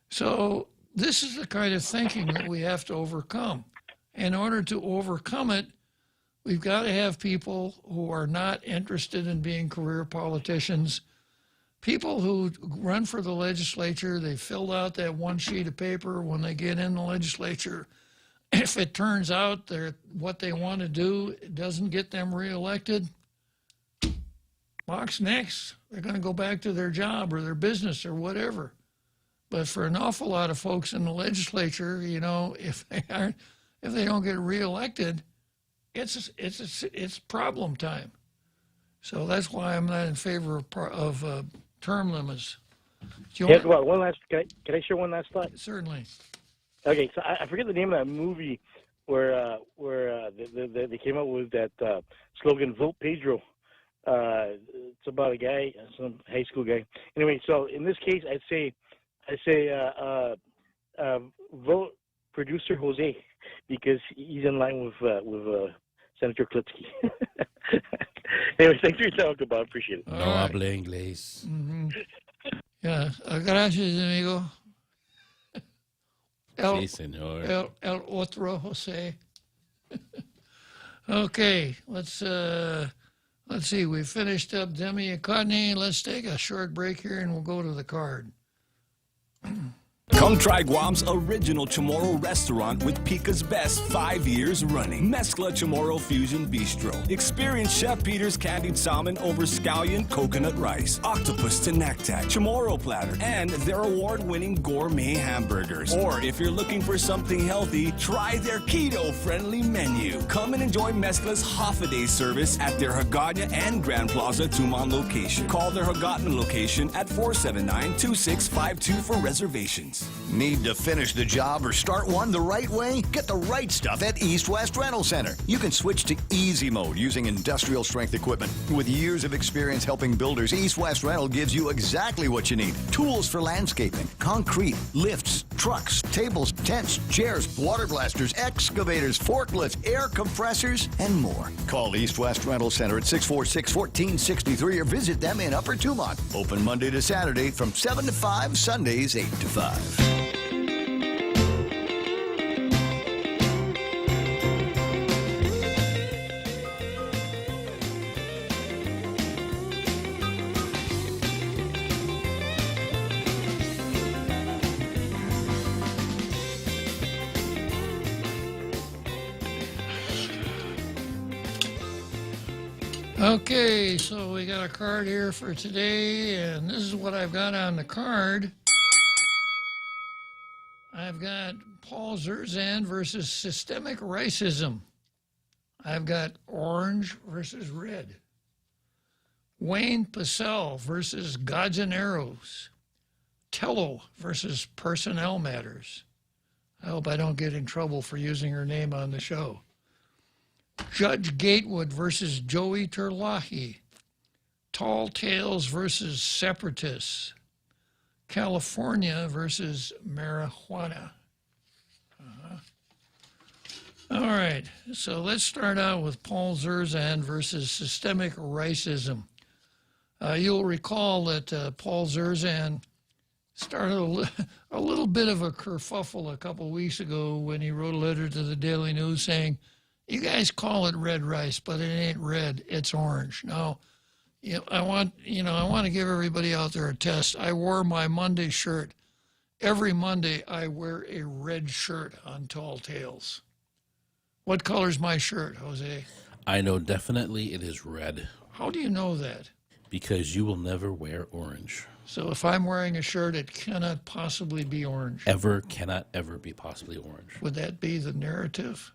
So this is the kind of thinking that we have to overcome. In order to overcome it, we've got to have people who are not interested in being career politicians, people who run for the legislature. They filled out that one sheet of paper when they get in the legislature. If it turns out that what they want to do doesn't get them reelected, box next. They're going to go back to their job or their business or whatever. But for an awful lot of folks in the legislature, if they don't get reelected, it's problem time. So that's why I'm not in favor of term limits. One last. Can I share one last thought? Certainly. Okay, so I forget the name of that movie where they came up with that slogan, "Vote Pedro." It's about a guy, some high school guy. Anyway, so in this case, I say vote producer Jose because he's in line with Senator Klitzkie. Anyway, thanks for your time, Uncle Bob. Appreciate it. No habla inglés. Mm-hmm. Yeah, gracias, amigo. Sí, señor. El otro Jose. Okay, let's see. We finished up Demi Akotny. Let's take a short break here, and we'll go to the card. Come try Guam's original Chamorro restaurant with Pica's Best 5 years running. Mezcla Chamorro Fusion Bistro. Experience Chef Peter's candied salmon over scallion coconut rice, octopus to naktak, Chamorro platter, and their award-winning gourmet hamburgers. Or if you're looking for something healthy, try their keto-friendly menu. Come and enjoy Mezcla's half-a-day service at their Hagåtña and Grand Plaza Tumon location. Call their Hagåtña location at 479-2652 for reservations. Need to finish the job or start one the right way? Get the right stuff at East West Rental Center. You can switch to easy mode using industrial strength equipment. With years of experience helping builders, East West Rental gives you exactly what you need. Tools for landscaping, concrete, lifts, trucks, tables, tents, chairs, water blasters, excavators, forklifts, air compressors, and more. Call East West Rental Center at 646-1463 or visit them in Upper Tumon. Open Monday to Saturday from 7 to 5, Sundays 8 to 5. Okay, so we got a card here for today, and this is what I've got on the card. I've got Paul Zerzan versus systemic racism. I've got orange versus red. Wayne Pacell versus Gods and Arrows. Tello versus Personnel Matters. I hope I don't get in trouble for using her name on the show. Judge Gatewood versus Joey Terlahi. Tall Tales versus Separatists. California versus marijuana. All right, so let's start out with Paul Zerzan versus systemic racism. You'll recall that Paul Zerzan started a little bit of a kerfuffle a couple weeks ago when he wrote a letter to the Daily News saying, "You guys call it red rice, but it ain't red, it's orange." Now, I want to give everybody out there a test. I wore my Monday shirt. Every Monday, I wear a red shirt on Tall Tales. What color's my shirt, Jose? I know definitely it is red. How do you know that? Because you will never wear orange. So if I'm wearing a shirt, it cannot possibly be orange. Cannot ever be possibly orange. Would that be the narrative?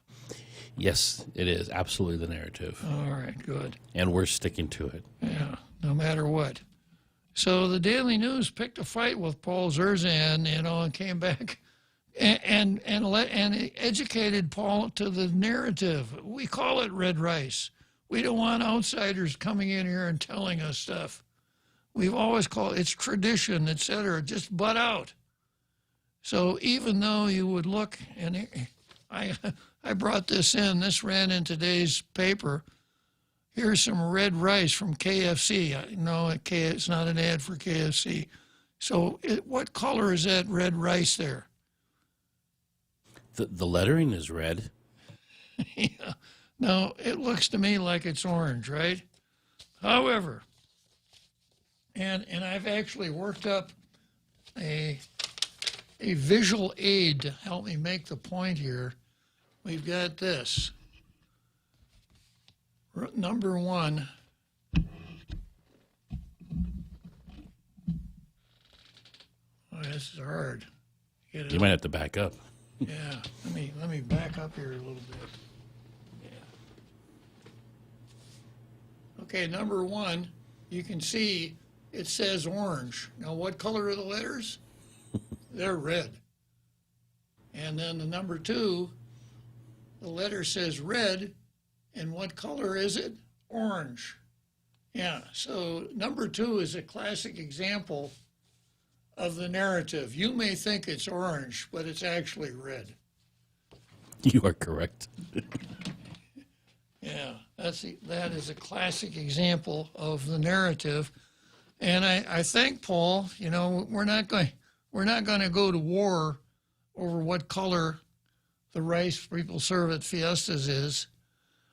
Yes, it is absolutely the narrative. All right, good. And we're sticking to it. Yeah, no matter what. So the Daily News picked a fight with Paul Zerzan, and came back and educated Paul to the narrative. We call it red rice. We don't want outsiders coming in here and telling us stuff. We've always called it's tradition, etc. Just butt out. So even though you would look, and I brought this in. This ran in today's paper. Here's some red rice from KFC. No, it's not an ad for KFC. So what color is that red rice there? The lettering is red. Yeah. No, it looks to me like it's orange, right? However, and I've actually worked up a visual aid to help me make the point here. We've got this. Number one. Oh, this is hard. You might have to back up. Yeah, let me back up here a little bit. Yeah. Okay, number one, you can see it says orange. Now, what color are the letters? They're red. And then the number two, the letter says red, and what color is it? Orange. Yeah, so number two is a classic example of the narrative. You may think it's orange, but it's actually red. You are correct. Yeah, that is a classic example of the narrative. And I think, Paul, we're not going to go to war over what color the rice people serve at fiestas is.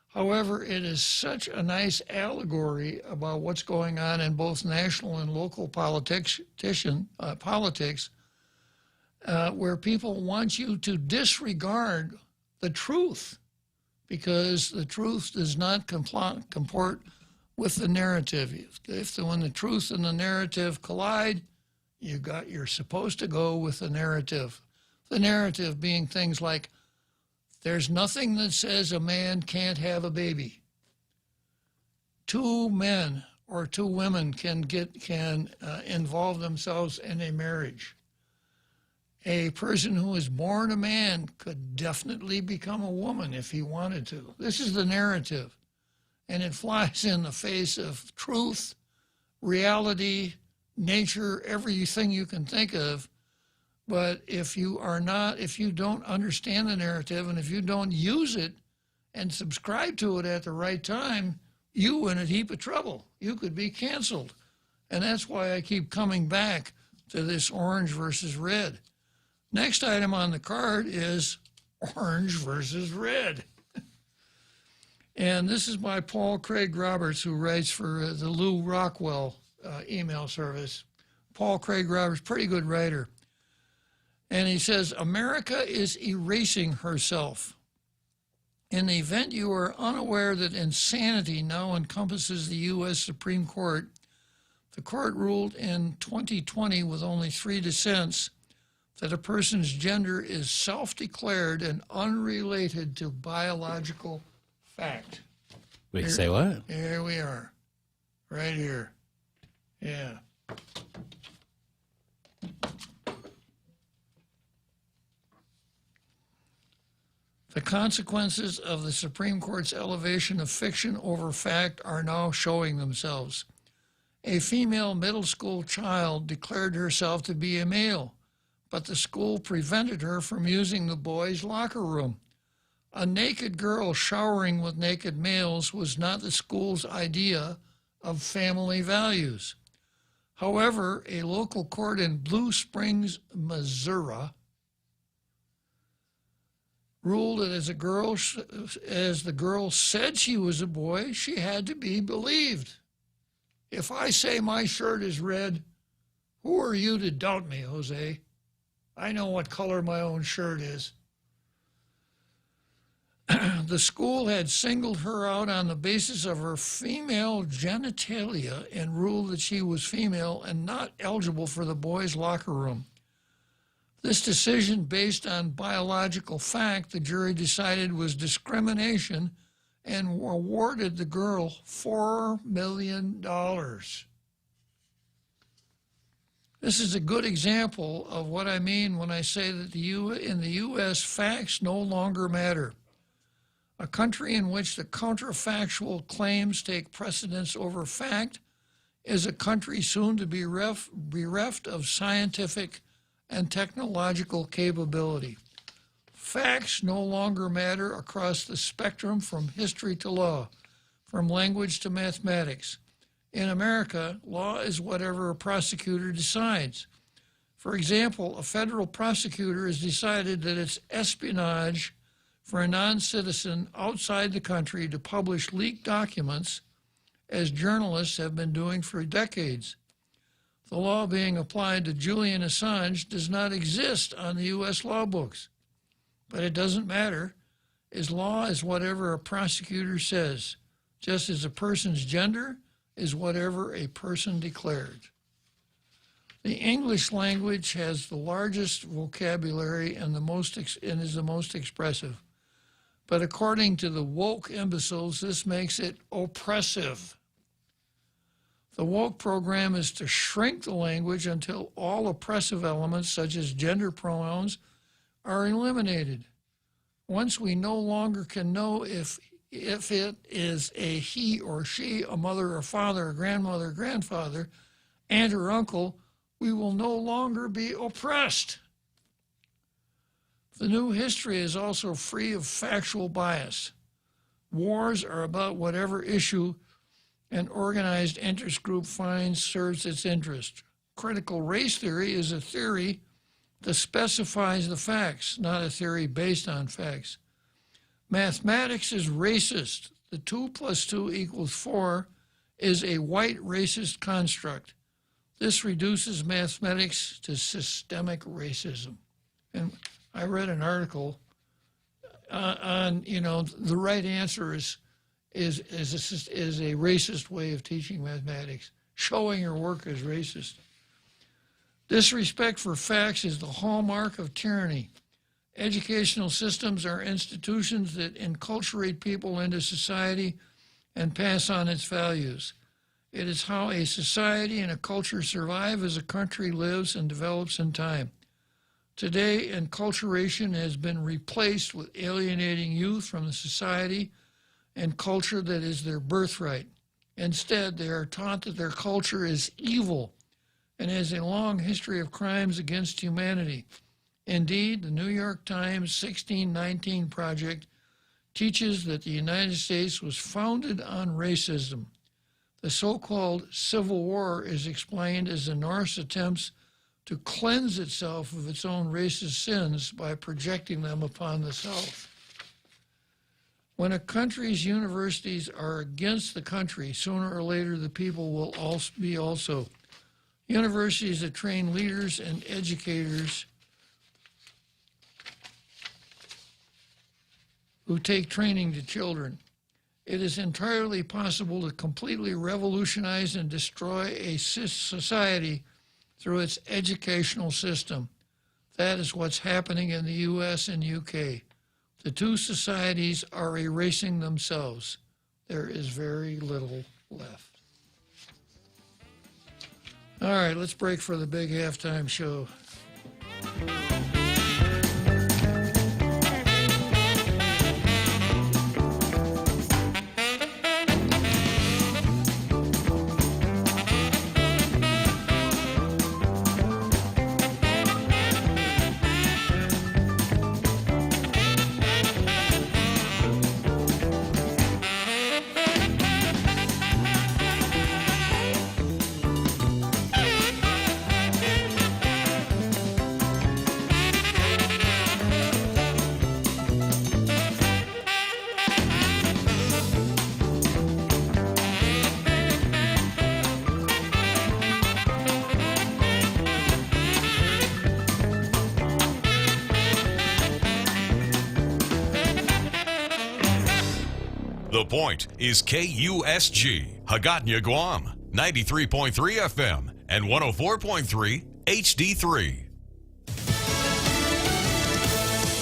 However, it is such a nice allegory about what's going on in both national and local politics where people want you to disregard the truth because the truth does not comport with the narrative. When the truth and the narrative collide, you're supposed to go with the narrative. The narrative being things like, there's nothing that says a man can't have a baby. 2 men or 2 women can involve themselves in a marriage. A person who is born a man could definitely become a woman if he wanted to. This is the narrative. And it flies in the face of truth, reality, nature, everything you can think of. But if you don't understand the narrative and if you don't use it and subscribe to it at the right time, you in a heap of trouble. You could be canceled. And that's why I keep coming back to this orange versus red. Next item on the card is orange versus red. And this is by Paul Craig Roberts, who writes for the Lou Rockwell email service. Paul Craig Roberts, pretty good writer. And he says, America is erasing herself. In the event you are unaware that insanity now encompasses the U.S. Supreme Court, the court ruled in 2020 with only 3 dissents that a person's gender is self-declared and unrelated to biological fact. Wait, say what? Here we are. Right here. Yeah. The consequences of the Supreme Court's elevation of fiction over fact are now showing themselves. A female middle school child declared herself to be a male, but the school prevented her from using the boys' locker room. A naked girl showering with naked males was not the school's idea of family values. However, a local court in Blue Springs, Missouri, ruled that as the girl said she was a boy, she had to be believed. If I say my shirt is red, who are you to doubt me, Jose? I know what color my own shirt is. The school had singled her out on the basis of her female genitalia and ruled that she was female and not eligible for the boys' locker room. This decision, based on biological fact, the jury decided was discrimination and awarded the girl $4 million. This is a good example of what I mean when I say that in the U.S., facts no longer matter. A country in which the counterfactual claims take precedence over fact is a country soon to be bereft of scientific and technological capability. Facts no longer matter across the spectrum from history to law, from language to mathematics. In America, law is whatever a prosecutor decides. For example, a federal prosecutor has decided that it's espionage for a non-citizen outside the country to publish leaked documents, as journalists have been doing for decades. The law being applied to Julian Assange does not exist on the U.S. law books. But it doesn't matter, as law is whatever a prosecutor says, just as a person's gender is whatever a person declared. The English language has the largest vocabulary and is the most expressive. But according to the woke imbeciles, this makes it oppressive. The woke program is to shrink the language until all oppressive elements, such as gender pronouns, are eliminated. Once we no longer can know if it is a he or she, a mother or father, a grandmother or grandfather, aunt or uncle, we will no longer be oppressed. The new history is also free of factual bias. Wars are about whatever issue an organized interest group finds serves its interest. Critical race theory is a theory that specifies the facts, not a theory based on facts. Mathematics is racist. The 2 + 2 = 4 is a white racist construct. This reduces mathematics to systemic racism. And I read an article on, the right answer is a racist way of teaching mathematics, showing your work as racist. Disrespect for facts is the hallmark of tyranny. Educational systems are institutions that enculturate people into society and pass on its values. It is how a society and a culture survive as a country lives and develops in time. Today, enculturation has been replaced with alienating youth from the society and culture that is their birthright. Instead, they are taught that their culture is evil and has a long history of crimes against humanity. Indeed, the New York Times 1619 Project teaches that the United States was founded on racism. The so-called Civil War is explained as the North's attempts to cleanse itself of its own racist sins by projecting them upon the South. When a country's universities are against the country, sooner or later the people will also be also. Universities that train leaders and educators who take training to children. It is entirely possible to completely revolutionize and destroy a society through its educational system. That is what's happening in the U.S. and UK. The two societies are erasing themselves. There is very little left. All right, let's break for the big halftime show. The Point is KUSG, Hagåtña, Guam, 93.3 FM and 104.3 HD3.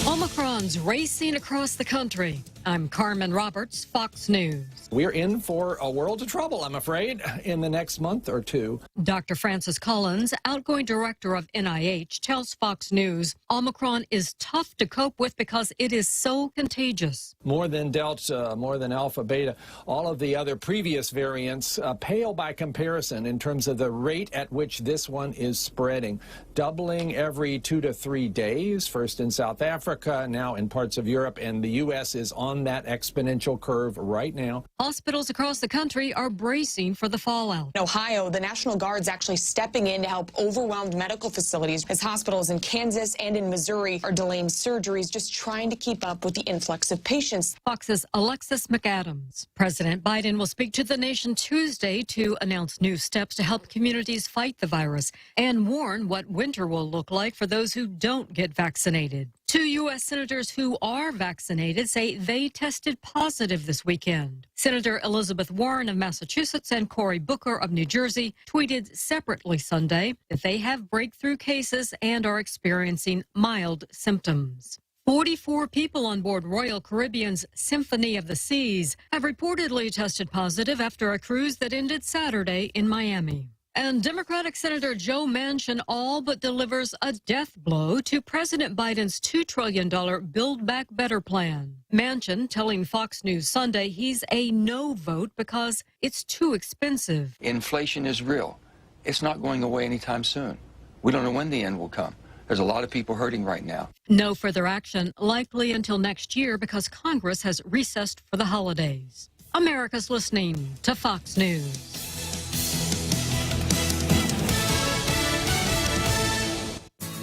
Omicron's racing across the country. I'm Carmen Roberts, Fox News. We're in for a world of trouble, I'm afraid, in the next month or two. Dr. Francis Collins, outgoing director of NIH, tells Fox News Omicron is tough to cope with because it is so contagious. More than Delta, more than Alpha, Beta, all of the other previous variants pale by comparison in terms of the rate at which this one is spreading. Doubling every 2 to 3 days, first in South Africa, now in parts of Europe, and the U.S. is on that exponential curve right now. Hospitals across the country are bracing for the fallout. In Ohio, the National Guard's actually stepping in to help overwhelmed medical facilities as hospitals in Kansas and in Missouri are delaying surgeries, just trying to keep up with the influx of patients. Fox's Alexis McAdams. President Biden will speak to the nation Tuesday to announce new steps to help communities fight the virus and warn what winter will look like for those who don't get vaccinated. 2 U.S. senators who are vaccinated say they tested positive this weekend. Senator Elizabeth Warren of Massachusetts and Cory Booker of New Jersey tweeted separately Sunday that they have breakthrough cases and are experiencing mild symptoms. 44 people on board Royal Caribbean's Symphony of the Seas have reportedly tested positive after a cruise that ended Saturday in Miami. And Democratic Senator Joe Manchin all but delivers a death blow to President Biden's $2 trillion Build Back Better plan. Manchin telling Fox News Sunday he's a no vote because it's too expensive. Inflation is real. It's not going away anytime soon. We don't know when the end will come. There's a lot of people hurting right now. No further action likely until next year because Congress has recessed for the holidays. America's listening to Fox News.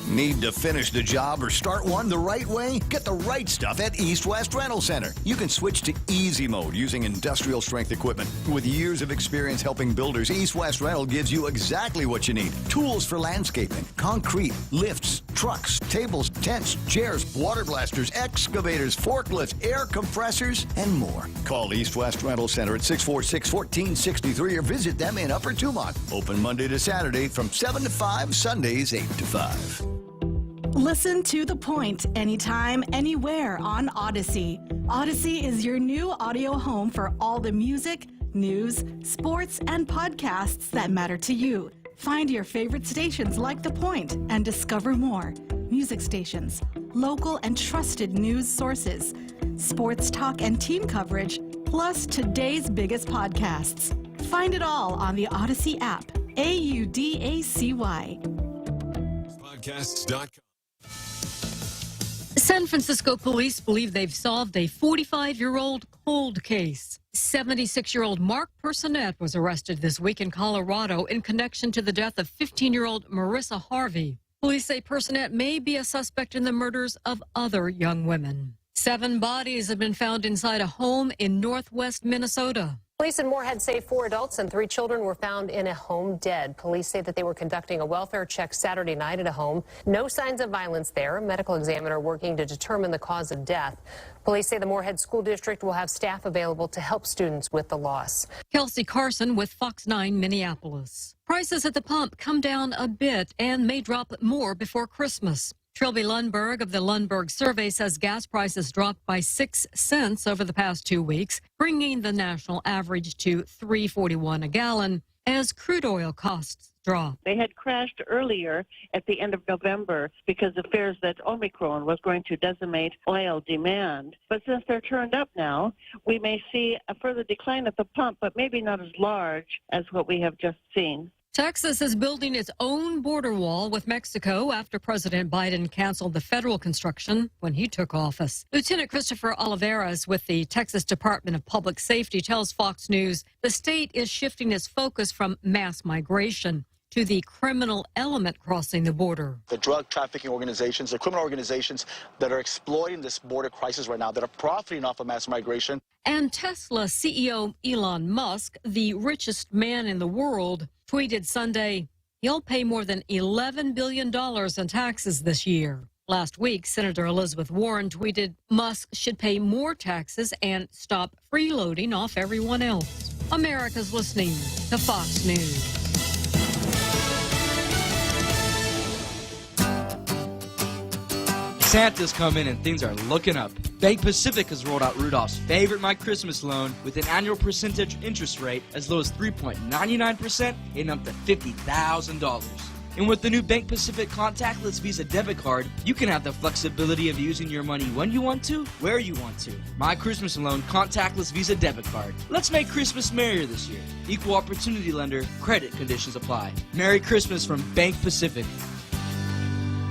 Need to finish the job or start one the right way? Get the right stuff at East West Rental Center. You can switch to easy mode using industrial strength equipment. With years of experience helping builders, East West Rental gives you exactly what you need. Tools for landscaping, concrete, lifts, trucks, tables, tents, chairs, water blasters, excavators, forklifts, air compressors, and more. Call East West Rental Center at 646-1463 or visit them in Upper Tumont. Open Monday to Saturday from 7 to 5, Sundays 8 to 5. Listen to The Point anytime, anywhere on Odyssey. Odyssey is your new audio home for all the music, news, sports, and podcasts that matter to you. Find your favorite stations like The Point and discover more. Music stations, local and trusted news sources, sports talk and team coverage, plus today's biggest podcasts. Find it all on the Odyssey app. AUDACY. Podcasts.com. San Francisco police believe they've solved a 45-year-old cold case. 76-year-old Mark Personette was arrested this week in Colorado in connection to the death of 15-year-old Marissa Harvey. Police say Personette may be a suspect in the murders of other young women. 7 bodies have been found inside a home in northwest Minnesota. Police in Moorhead say 4 adults and 3 children were found in a home dead. Police say that they were conducting a welfare check Saturday night at a home. No signs of violence there. A medical examiner working to determine the cause of death. Police say the Moorhead School District will have staff available to help students with the loss. Kelsey Carson with Fox 9 Minneapolis. Prices at the pump come down a bit and may drop more before Christmas. Trilby Lundberg of the Lundberg Survey says gas prices dropped by 6 cents over the past 2 weeks, bringing the national average to $3.41 a gallon as crude oil costs drop. They had crashed earlier at the end of November because of fears that Omicron was going to decimate oil demand. But since they're turned up now, we may see a further decline at the pump, but maybe not as large as what we have just seen. Texas is building its own border wall with Mexico after President Biden canceled the federal construction when he took office. Lieutenant Christopher Oliveras with the Texas Department of Public Safety tells Fox News the state is shifting its focus from mass migration to the criminal element crossing the border. The drug trafficking organizations, the criminal organizations that are exploiting this border crisis right now, that are profiting off of mass migration. And Tesla CEO Elon Musk, the richest man in the world, tweeted Sunday he'll pay more than $11 billion in taxes this year. Last week, Senator Elizabeth Warren tweeted Musk should pay more taxes and stop freeloading off everyone else. America's listening to Fox News. Santa's coming and things are looking up. Bank Pacific has rolled out Rudolph's favorite My Christmas loan with an annual percentage interest rate as low as 3.99% and up to $50,000. And with the new Bank Pacific contactless Visa debit card, you can have the flexibility of using your money when you want to, where you want to. My Christmas Loan contactless Visa debit card. Let's make Christmas merrier this year. Equal opportunity lender. Credit conditions apply. Merry Christmas from Bank Pacific.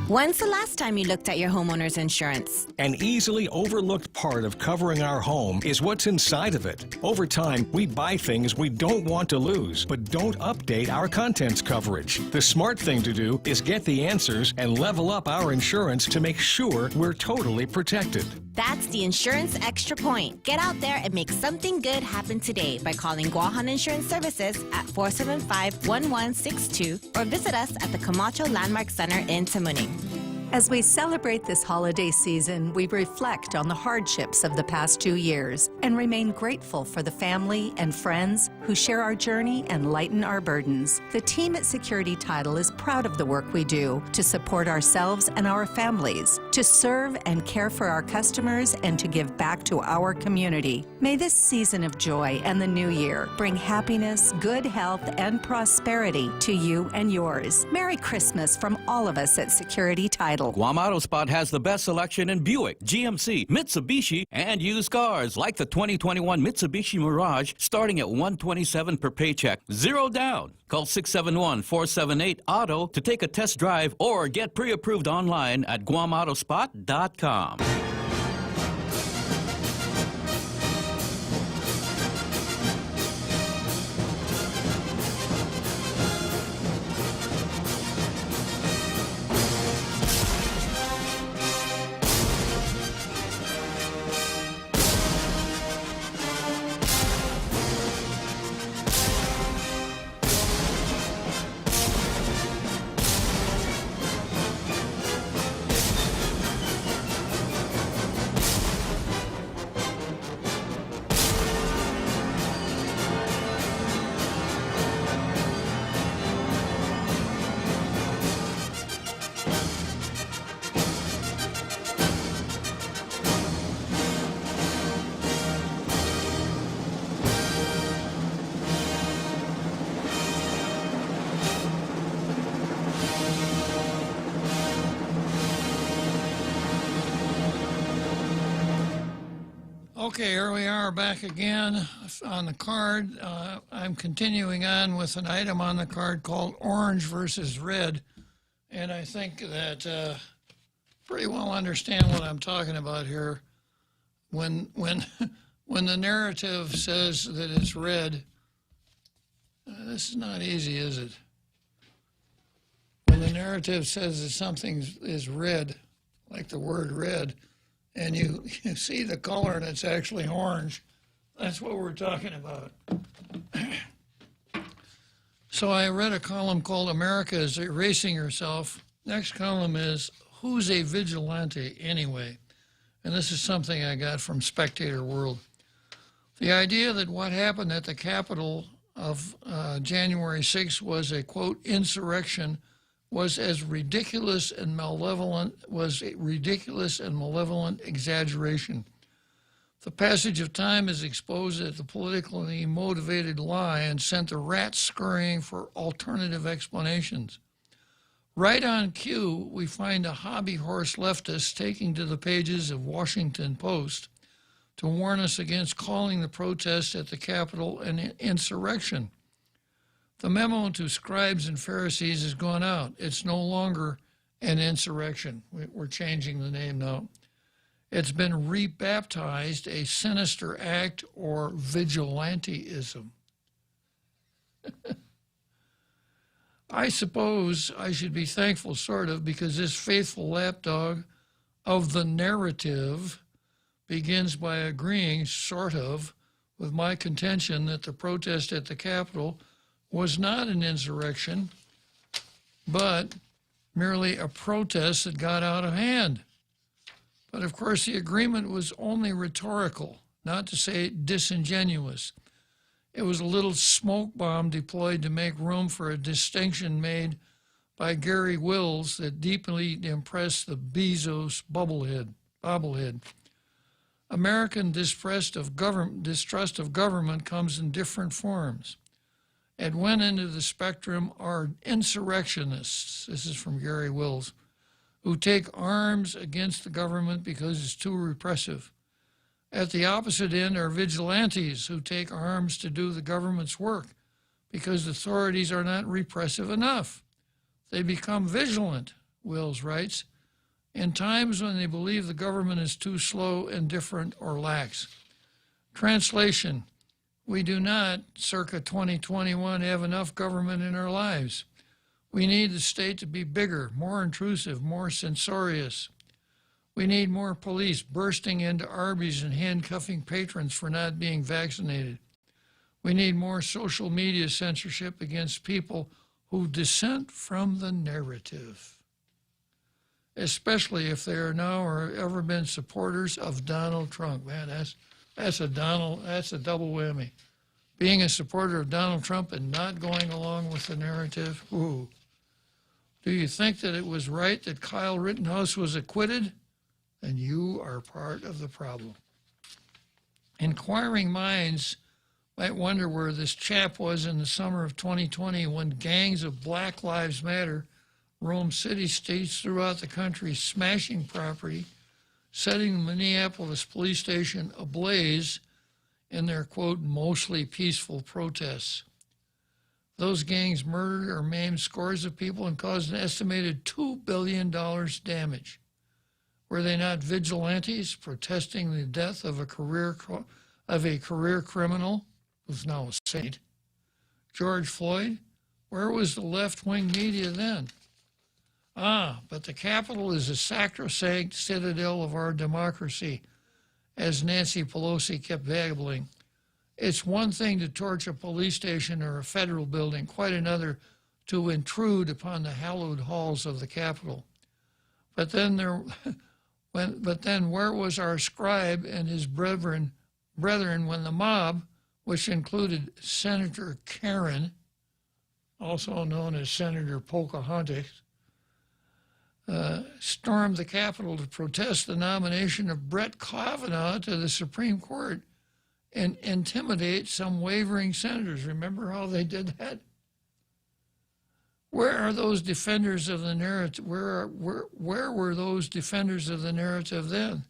When's the last time you looked at your homeowner's insurance? An easily overlooked part of covering our home is what's inside of it. Over time, we buy things we don't want to lose, but don't update our contents coverage. The smart thing to do is get the answers and level up our insurance to make sure we're totally protected. That's the Insurance Extra Point. Get out there and make something good happen today by calling Guahan Insurance Services at 475-1162 or visit us at the Camacho Landmark Center in Tamuning. As we celebrate this holiday season, we reflect on the hardships of the past 2 years and remain grateful for the family and friends who share our journey and lighten our burdens. The team at Security Title is proud of the work we do to support ourselves and our families, to serve and care for our customers, and to give back to our community. May this season of joy and the new year bring happiness, good health, and prosperity to you and yours. Merry Christmas from all of us at Security Title. Guam Auto Spot has the best selection in Buick, GMC, Mitsubishi, and used cars like the 2021 Mitsubishi Mirage starting at $127 per paycheck, 0 down. Call 671-478-AUTO to take a test drive or get pre-approved online at GuamAutospot.com. Okay, here we are back again on the card. I'm continuing on with an item on the card called orange versus red. And I think that pretty well understand what I'm talking about here. When the narrative says that it's red, this is not easy, is it? When the narrative says that something is red, like the word red, and you see the color and it's actually orange, that's what we're talking about. So I read a column called America is Erasing Herself. Next column is Who's a Vigilante Anyway? And this is something I got from Spectator World. The idea that what happened at the Capitol of January 6th was a, quote, insurrection was a ridiculous and malevolent exaggeration. The passage of time has exposed it the politically motivated lie and sent the rats scurrying for alternative explanations. Right on cue, we find a hobby horse leftist taking to the pages of Washington Post to warn us against calling the protest at the Capitol an insurrection. The memo to scribes and Pharisees has gone out. It's no longer an insurrection. We're changing the name now. It's been rebaptized a sinister act or vigilanteism. I suppose I should be thankful, sort of, because this faithful lapdog of the narrative begins by agreeing, sort of, with my contention that the protest at the Capitol was not an insurrection, but merely a protest that got out of hand. But of course, the agreement was only rhetorical, not to say disingenuous. It was a little smoke bomb deployed to make room for a distinction made by Gary Wills that deeply impressed the Bezos bobblehead. American distrust of government comes in different forms. At one end of the spectrum are insurrectionists, this is from Gary Wills, who take arms against the government because it's too repressive. At the opposite end are vigilantes who take arms to do the government's work because authorities are not repressive enough. They become vigilant, Wills writes, in times when they believe the government is too slow, indifferent, or lax. Translation: we do not, circa 2021, have enough government in our lives. We need the state to be bigger, more intrusive, more censorious. We need more police bursting into Arby's and handcuffing patrons for not being vaccinated. We need more social media censorship against people who dissent from the narrative, especially if they are now or ever been supporters of Donald Trump. Man, that's a double whammy. Being a supporter of Donald Trump and not going along with the narrative. Ooh. Do you think that it was right that Kyle Rittenhouse was acquitted? Then you are part of the problem. Inquiring minds might wonder where this chap was in the summer of 2020 when gangs of Black Lives Matter roamed city-states throughout the country, smashing property, setting the Minneapolis police station ablaze in their, quote, mostly peaceful protests. Those gangs murdered or maimed scores of people and caused an estimated $2 billion damage. Were they not vigilantes protesting the death of a career criminal who's now a saint? George Floyd? Where was the left-wing media then? But the Capitol is a sacrosanct citadel of our democracy, as Nancy Pelosi kept babbling. It's one thing to torch a police station or a federal building, quite another to intrude upon the hallowed halls of the Capitol. But then where was our scribe and his brethren when the mob, which included Senator Karen, also known as Senator Pocahontas, stormed the Capitol to protest the nomination of Brett Kavanaugh to the Supreme Court and intimidate some wavering senators? Remember how they did that? Where are those defenders of the narrative? Where were those defenders of the narrative then?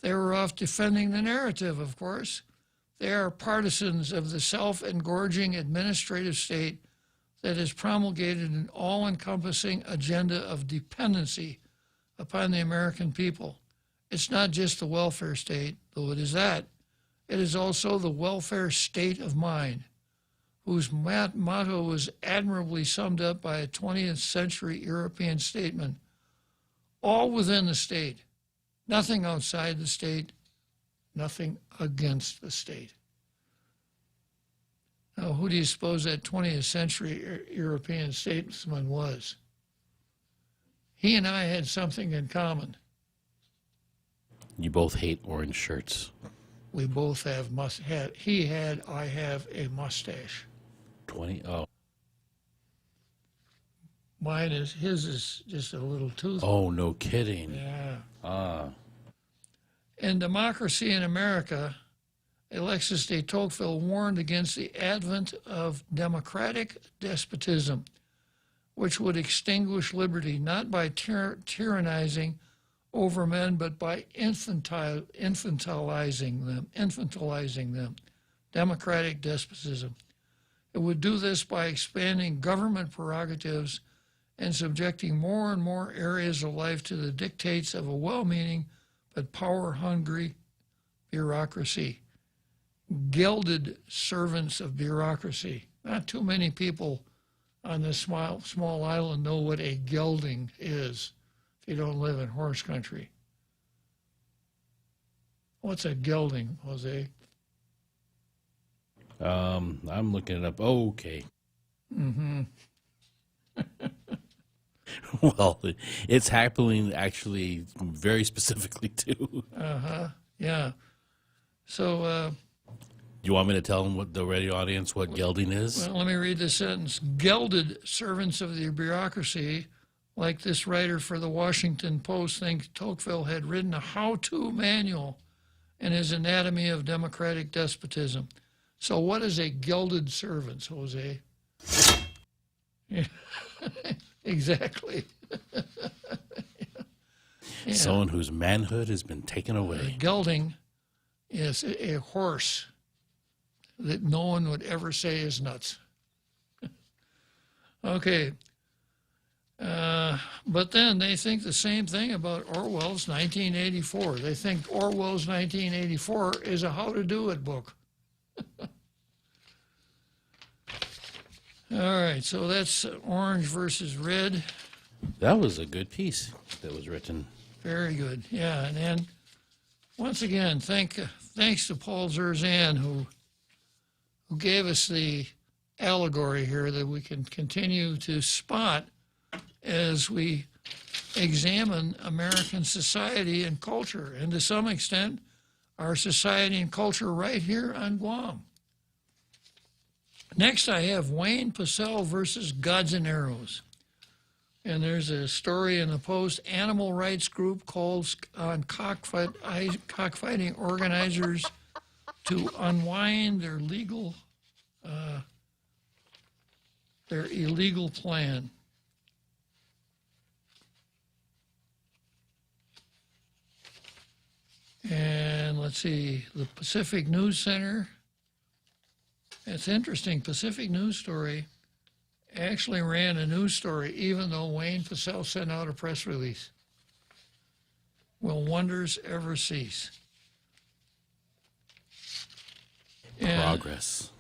They were off defending the narrative, of course. They are partisans of the self-engorging administrative state that has promulgated an all-encompassing agenda of dependency upon the American people. It's not just the welfare state, though it is that. It is also the welfare state of mind, whose motto was admirably summed up by a 20th century European statement: all within the state, nothing outside the state, nothing against the state. Now, who do you suppose that 20th century European statesman was? He and I had something in common. You both hate orange shirts. We both have I have a mustache. 20? Oh. His is just a little tooth. Oh, no kidding. Yeah. Ah. In Democracy in America, Alexis de Tocqueville warned against the advent of democratic despotism, which would extinguish liberty not by tyrannizing over men, but by infantilizing them. Democratic despotism. It would do this by expanding government prerogatives and subjecting more and more areas of life to the dictates of a well-meaning but power-hungry bureaucracy. Gelded servants of bureaucracy. Not too many people on this small island know what a gelding is if you don't live in horse country. What's a gelding, Jose? I'm looking it up. Okay. Mm-hmm. Well, it's happening actually very specifically too. Uh-huh. Yeah. So, you want me to tell them, what the radio audience, what gelding is? well, let me read this sentence. Gelded servants of the bureaucracy, like this writer for the Washington Post, thinks Tocqueville had written a how-to manual in his Anatomy of Democratic Despotism. So what is a gelded servant, Jose? Yeah. Exactly. Yeah. Someone whose manhood has been taken away. Gelding is a horse that no one would ever say is nuts. Okay. But then they think the same thing about Orwell's 1984. They think Orwell's 1984 is a how-to-do-it book. All right, so that's orange versus red. That was a good piece that was written. Very good, yeah. And then, once again, thanks to Paul Zerzan, who gave us the allegory here that we can continue to spot as we examine American society and culture, and to some extent, our society and culture right here on Guam. Next, I have Wayne Pacell versus Gods and Arrows. And there's a story in the Post. Animal rights group calls on cockfighting organizers to unwind their illegal plan. And let's see, the Pacific News Center. It's interesting, Pacific News Story actually ran a news story even though Wayne Pacell sent out a press release. Will wonders ever cease? Progress.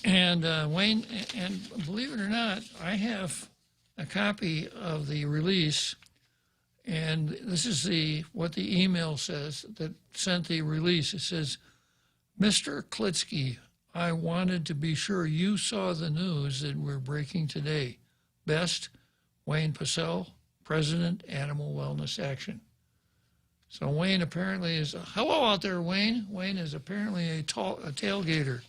And Wayne, and believe it or not, I have a copy of the release, and this is what the email says that sent the release. It says, Mr. Klitzkie, I wanted to be sure you saw the news that we're breaking today. Best, Wayne Pacell, President, Animal Wellness Action. So Wayne apparently is, hello out there, Wayne. Wayne is apparently a tailgater.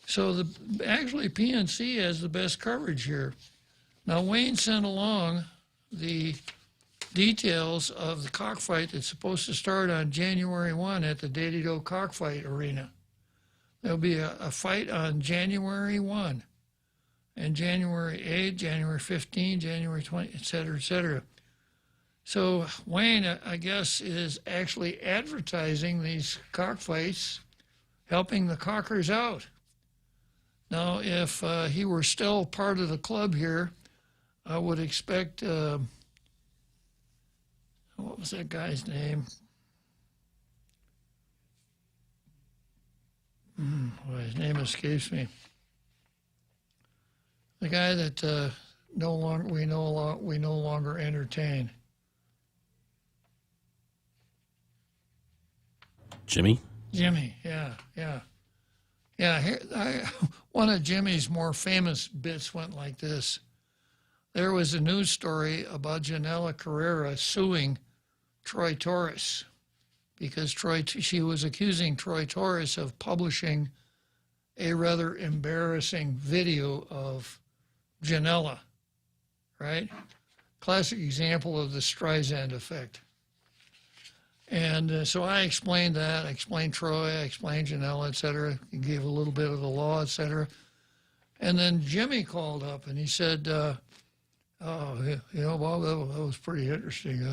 So actually PNC has the best coverage here. Now Wayne sent along the details of the cockfight that's supposed to start on January 1 at the Dadido Cockfight Arena. There'll be a fight on January 1, and January 8, January 15, January 20, et cetera, et cetera. So Wayne, I guess, is actually advertising these cockfights, helping the cockers out. Now, if he were still part of the club here, I would expect, what was that guy's name? Well, his name escapes me. The guy that we no longer entertain. Jimmy? Jimmy, yeah. One of Jimmy's more famous bits went like this. There was a news story about Janela Carrera suing Troy Torres because she was accusing Troy Torres of publishing a rather embarrassing video of Janela, right? Classic example of the Streisand effect. And so I explained that. I explained Troy, I explained Janela, et cetera. He gave a little bit of the law, et cetera. And then Jimmy called up and he said, oh, you know, Bob, that was pretty interesting.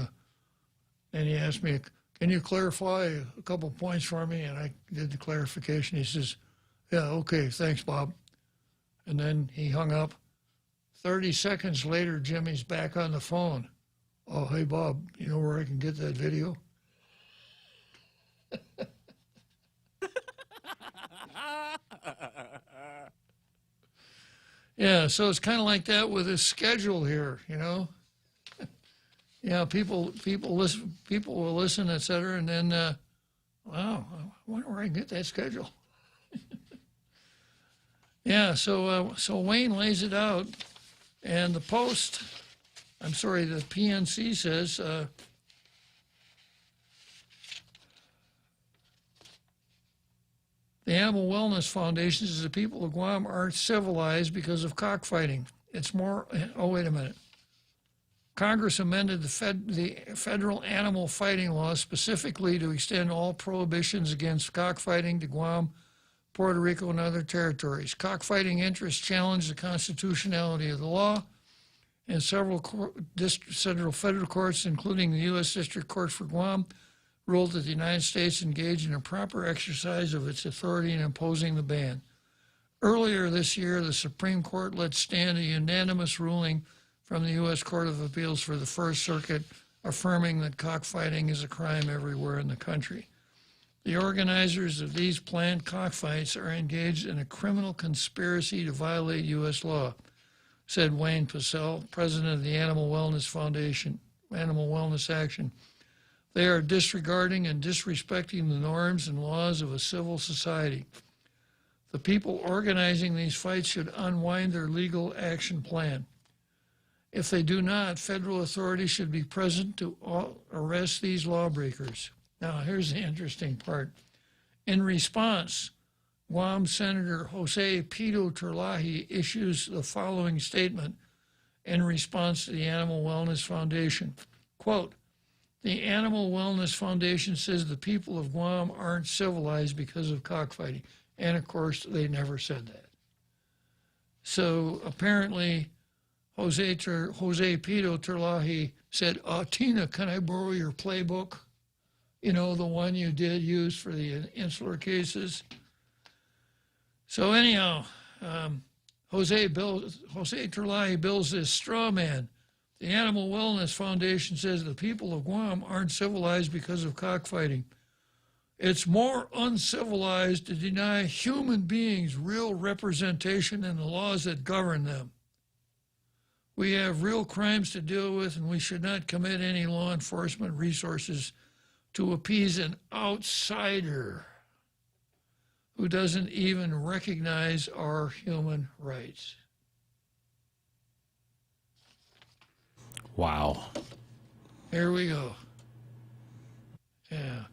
And he asked me, can you clarify a couple points for me? And I did the clarification. He says, yeah, okay, thanks, Bob. And then he hung up. 30 seconds later, Jimmy's back on the phone. Oh, hey, Bob, you know where I can get that video? Yeah, so it's kind of like that with his schedule here, you know. Yeah, people will listen, et cetera, and then, wow, I wonder where I can get that schedule. Yeah, so Wayne lays it out, and the Post, the PNC says, the Animal Wellness Foundation says the people of Guam aren't civilized because of cockfighting. It's more, oh, wait a minute. Congress amended the federal animal fighting law specifically to extend all prohibitions against cockfighting to Guam, Puerto Rico, and other territories. Cockfighting interests challenged the constitutionality of the law, and several federal courts, including the U.S. District Court for Guam, ruled that the United States engaged in a proper exercise of its authority in imposing the ban. Earlier this year, the Supreme Court let stand a unanimous ruling from the U.S. Court of Appeals for the First Circuit, affirming that cockfighting is a crime everywhere in the country. The organizers of these planned cockfights are engaged in a criminal conspiracy to violate U.S. law, said Wayne Pacell, president of the Animal Wellness Foundation, Animal Wellness Action. They are disregarding and disrespecting the norms and laws of a civil society. The people organizing these fights should unwind their legal action plan. If they do not, federal authorities should be present to arrest these lawbreakers. Now, here's the interesting part. In response, Guam Senator Jose Pito Terlahi issues the following statement in response to the Animal Wellness Foundation. Quote, the Animal Wellness Foundation says the people of Guam aren't civilized because of cockfighting. And, of course, they never said that. So, apparently, Jose Pito Terlahi said, Tina, can I borrow your playbook? You know, the one you did use for the insular cases. So, anyhow, Jose Terlahi builds this straw man. The Animal Wellness Foundation says the people of Guam aren't civilized because of cockfighting. It's more uncivilized to deny human beings real representation in the laws that govern them. We have real crimes to deal with, and we should not commit any law enforcement resources to appease an outsider who doesn't even recognize our human rights. Wow. Here we go. Yeah.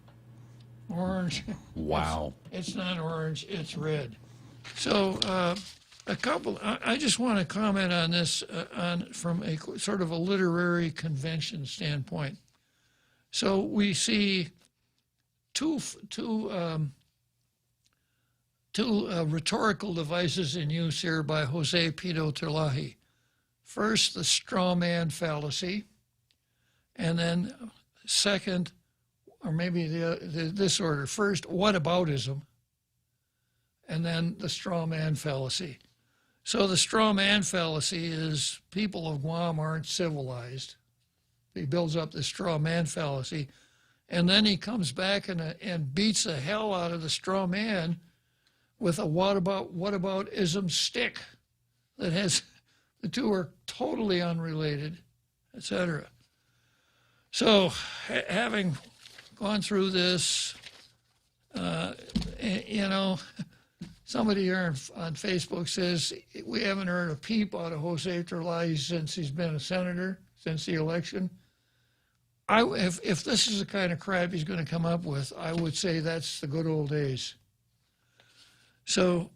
Orange. Wow. It's not orange, it's red. So I just want to comment on this from a sort of a literary convention standpoint. So we see two rhetorical devices in use here by Jose Pito Terlahi. First, the straw man fallacy, And then second, or maybe this order, first, whataboutism, and then the straw man fallacy. So the straw man fallacy is people of Guam aren't civilized. He builds up the straw man fallacy, and then he comes back and beats the hell out of the straw man with a whataboutism stick that has, the two are totally unrelated, etc. So having gone through this, you know, somebody here on Facebook says, we haven't heard a peep out of Jose Terlaje since he's been a senator, since the election. If this is the kind of crap he's going to come up with, I would say that's the good old days. So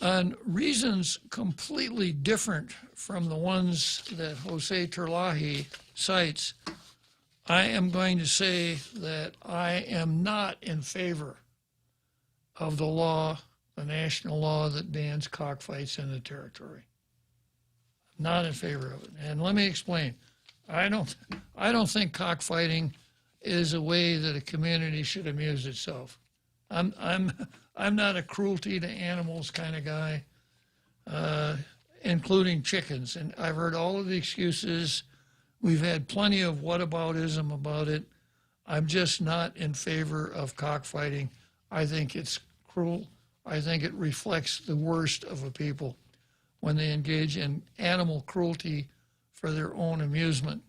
on reasons completely different from the ones that Jose Terlaje cites, I am going to say that I am not in favor of the law, the national law that bans cockfights in the territory. Not in favor of it. And let me explain. I don't think cockfighting is a way that a community should amuse itself. I'm not a cruelty to animals kind of guy, including chickens. And I've heard all of the excuses. We've had plenty of whataboutism about it. I'm just not in favor of cockfighting. I think it's cruel. I think it reflects the worst of a people when they engage in animal cruelty for their own amusement.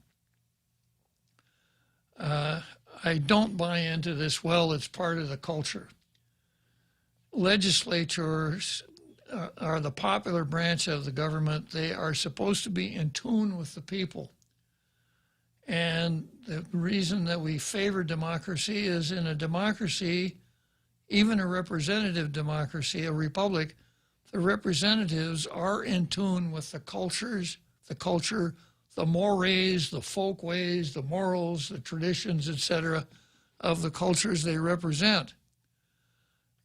I don't buy into this, well, it's part of the culture. Legislatures are the popular branch of the government. They are supposed to be in tune with the people. And the reason that we favor democracy is in a democracy, even a representative democracy, a republic, the representatives are in tune with the cultures, the culture, the mores, the folkways, the morals, the traditions, etc., of the cultures they represent.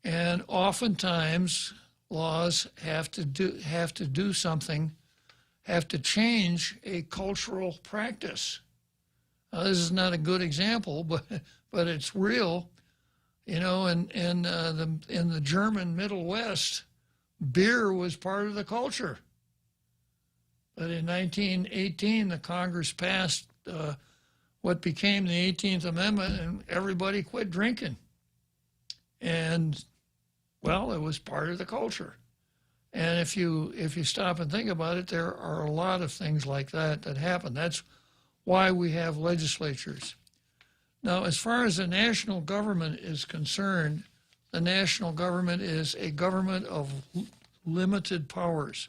And oftentimes, laws have to do something, have to change a cultural practice. Now, this is not a good example, but it's real. You know, in the German Middle West, beer was part of the culture. But in 1918, the Congress passed what became the 18th Amendment, and everybody quit drinking. And, well, it was part of the culture. And if you stop and think about it, there are a lot of things like that happen. That's why we have legislatures. Now, as far as the national government is concerned, the national government is a government of limited powers.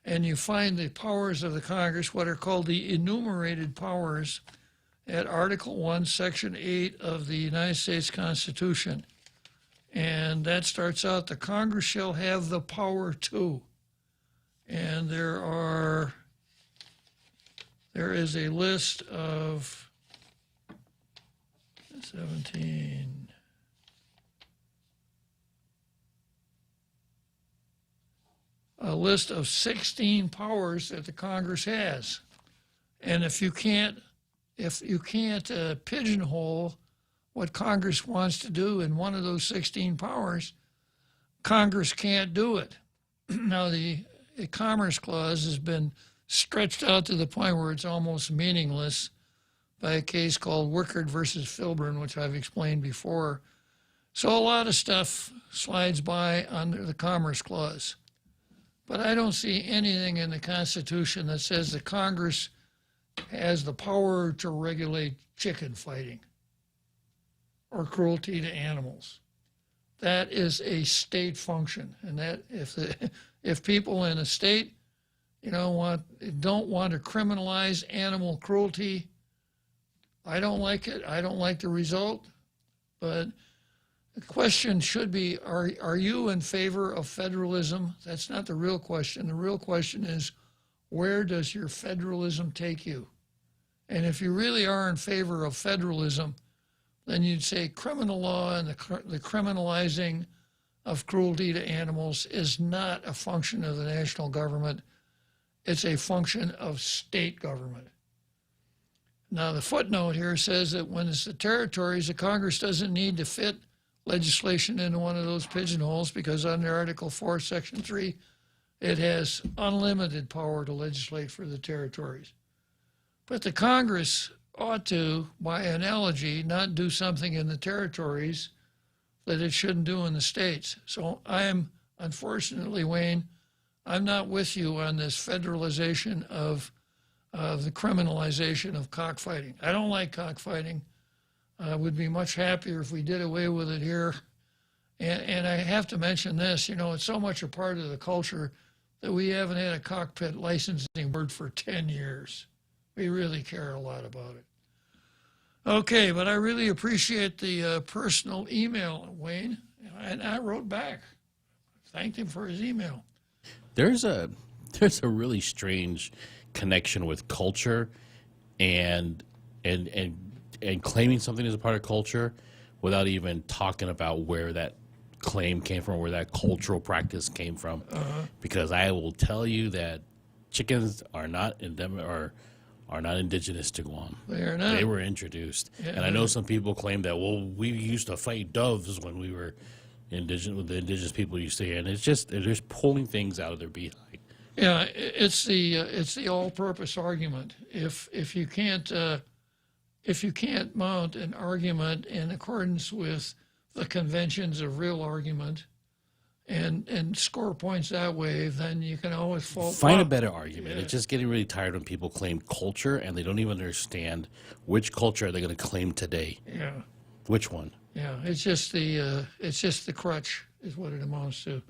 And you find the powers of the Congress, what are called the enumerated powers, at Article 1, Section 8 of the United States Constitution. And that starts out, the Congress shall have the power to. And there is a list of 17. A list of 16 powers that the Congress has. And if you can't pigeonhole what Congress wants to do in one of those 16 powers, Congress can't do it. Now, the Commerce Clause has been stretched out to the point where it's almost meaningless by a case called Wickard versus Filburn, which I've explained before. So a lot of stuff slides by under the Commerce Clause. But I don't see anything in the Constitution that says the Congress has the power to regulate chicken fighting or cruelty to animals. That is a state function, and that if people in a state, don't want to criminalize animal cruelty, I don't like it. I don't like the result. But the question should be, are you in favor of federalism? That's not the real question. The real question is, where does your federalism take you? And if you really are in favor of federalism, then you'd say criminal law and the criminalizing of cruelty to animals is not a function of the national government. It's a function of state government. Now, the footnote here says that when it's the territories, the Congress doesn't need to fit legislation into one of those pigeonholes because under Article 4, Section 3, it has unlimited power to legislate for the territories. But the Congress ought to, by analogy, not do something in the territories that it shouldn't do in the states. So I am, unfortunately, Wayne, I'm not with you on this federalization of the criminalization of cockfighting. I don't like cockfighting. I would be much happier if we did away with it here. And I have to mention this, you know, it's so much a part of the culture that we haven't had a cockpit licensing board for 10 years. We really care a lot about it. Okay, but I really appreciate the personal email, Wayne. And I wrote back. Thanked him for his email. There's a really strange connection with culture and claiming something as a part of culture without even talking about where that claim came from, where that cultural practice came from. Because I will tell you that chickens are not indigenous to Guam. They are not. They were introduced. Yeah. And I know some people claim that, well, we used to fight doves when we were indigenous, with the indigenous people used to hear. And it's just, they're just pulling things out of their behind. Yeah, it's the all-purpose argument. If you can't mount an argument in accordance with the conventions of real argument and score points that way, then you can always find a better argument. Yeah. It's just getting really tired when people claim culture and they don't even understand which culture are they going to claim today. Yeah. Which one? Yeah, it's just the crutch is what it amounts to.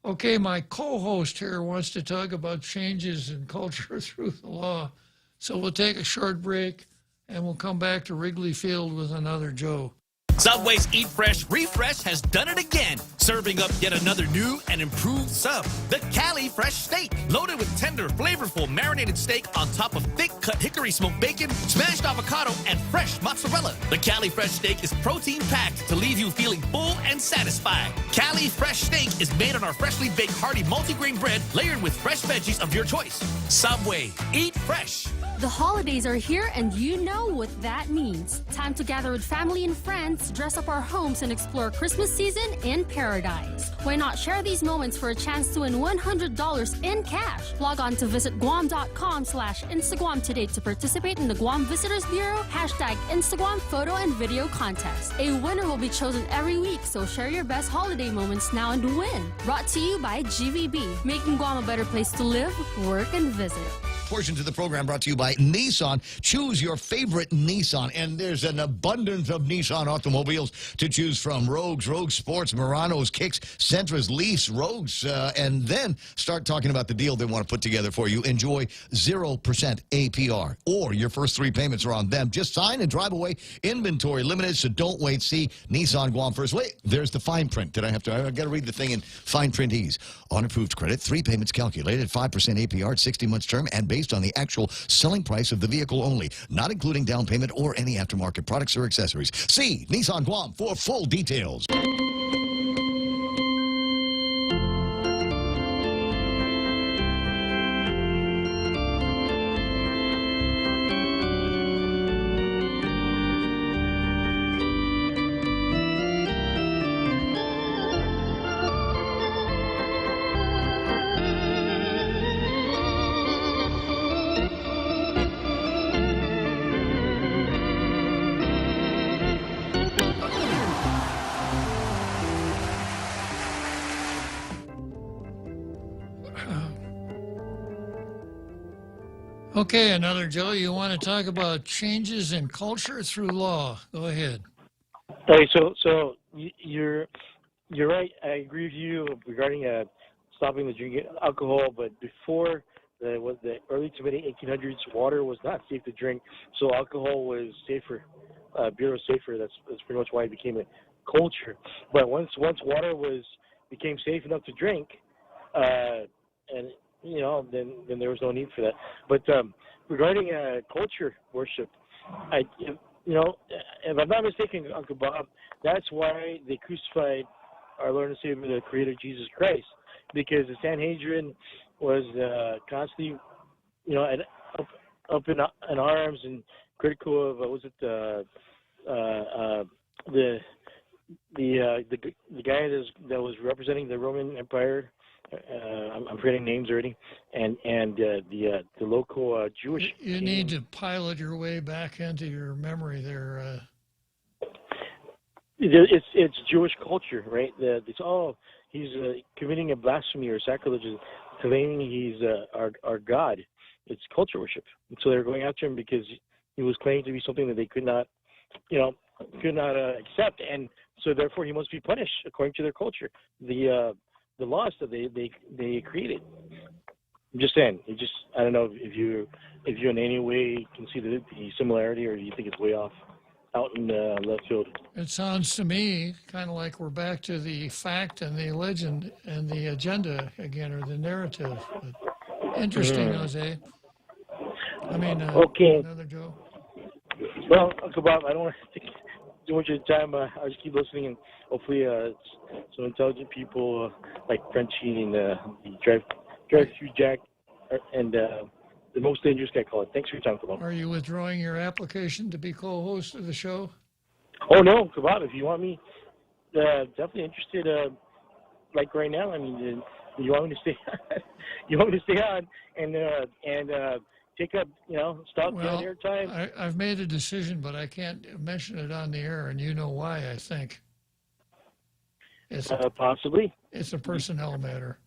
Okay, my co-host here wants to talk about changes in culture through the law. So we'll take a short break and we'll come back to Wrigley Field with another Joe. Subway's Eat Fresh Refresh has done it again, serving up yet another new and improved sub, the Cali Fresh Steak, loaded with tender, flavorful marinated steak on top of thick-cut hickory smoked bacon, smashed avocado, and fresh mozzarella. The Cali Fresh Steak is protein-packed to leave you feeling full and satisfied. Cali Fresh Steak is made on our freshly baked hearty multigrain bread layered with fresh veggies of your choice. Subway, eat fresh. The holidays are here and you know what that means. Time to gather with family and friends, dress up our homes, and explore Christmas season in paradise. Why not share these moments for a chance to win $100 in cash? Log on to visitguam.com/Instagram today to participate in the Guam Visitors Bureau #Instagram photo and video contest. A winner will be chosen every week, so share your best holiday moments now and win. Brought to you by GVB, making Guam a better place to live, work, and visit. Portions of the program brought to you by Nissan. Choose your favorite Nissan, and there's an abundance of Nissan automobiles to choose from. Rogues, Rogue Sports, Muranos, Kicks, Sentras, Leafs, Rogues, and then start talking about the deal they want to put together for you. Enjoy 0% APR, or your first 3 payments are on them. Just sign and drive away. Inventory limited, so don't wait. See Nissan Guam first. Wait, there's the fine print. I got to read the thing in fine print ease. On approved credit, 3 payments calculated, 5% APR, 60 months term, and based on the actual selling price of the vehicle only, not including down payment or any aftermarket products or accessories. See Nissan Guam for full details. Okay, another Joe. You want to talk about changes in culture through law? Go ahead. Hey, so you're right. I agree with you regarding stopping the drinking alcohol. But before the early to mid 1800s, water was not safe to drink, so alcohol was safer. Beer was safer. That's pretty much why it became a culture. But once water became safe enough to drink, and you know, then there was no need for that. But regarding culture worship, if I'm not mistaken, Uncle Bob, that's why they crucified our Lord and Savior, the Creator Jesus Christ, because the Sanhedrin was constantly, up in arms and critical of the guy that was representing the Roman Empire. I'm forgetting names already, and the local Jewish. You need to pilot your way back into your memory there. It's Jewish culture, right? He's committing a blasphemy or sacrilege, claiming he's our God. It's culture worship, and so they're going after him because he was claiming to be something that they could not accept, and so therefore he must be punished according to their culture, the laws that they created. I'm just saying. I don't know if you in any way can see the similarity, or do you think it's way off, out in left field? It sounds to me kind of like we're back to the fact and the legend and the agenda again, or the narrative. But interesting, Jose. I mean, okay. Another Joe. Well, Uncle Bob, I don't want to take too much of your time. I'll just keep listening, and hopefully some intelligent people like Frenchie and the drive-through Jack and the most dangerous guy call it. Thanks for your time, Uncle Bob. Are you withdrawing your application to be co-host of the show? Oh, no, Uncle Bob, if you want me, definitely interested, like right now. I mean, you want me to stay on? You want me to stay on and take up, stop down air time? I've made a decision, but I can't mention it on the air, and you know why, I think. It's possibly. It's a personnel matter.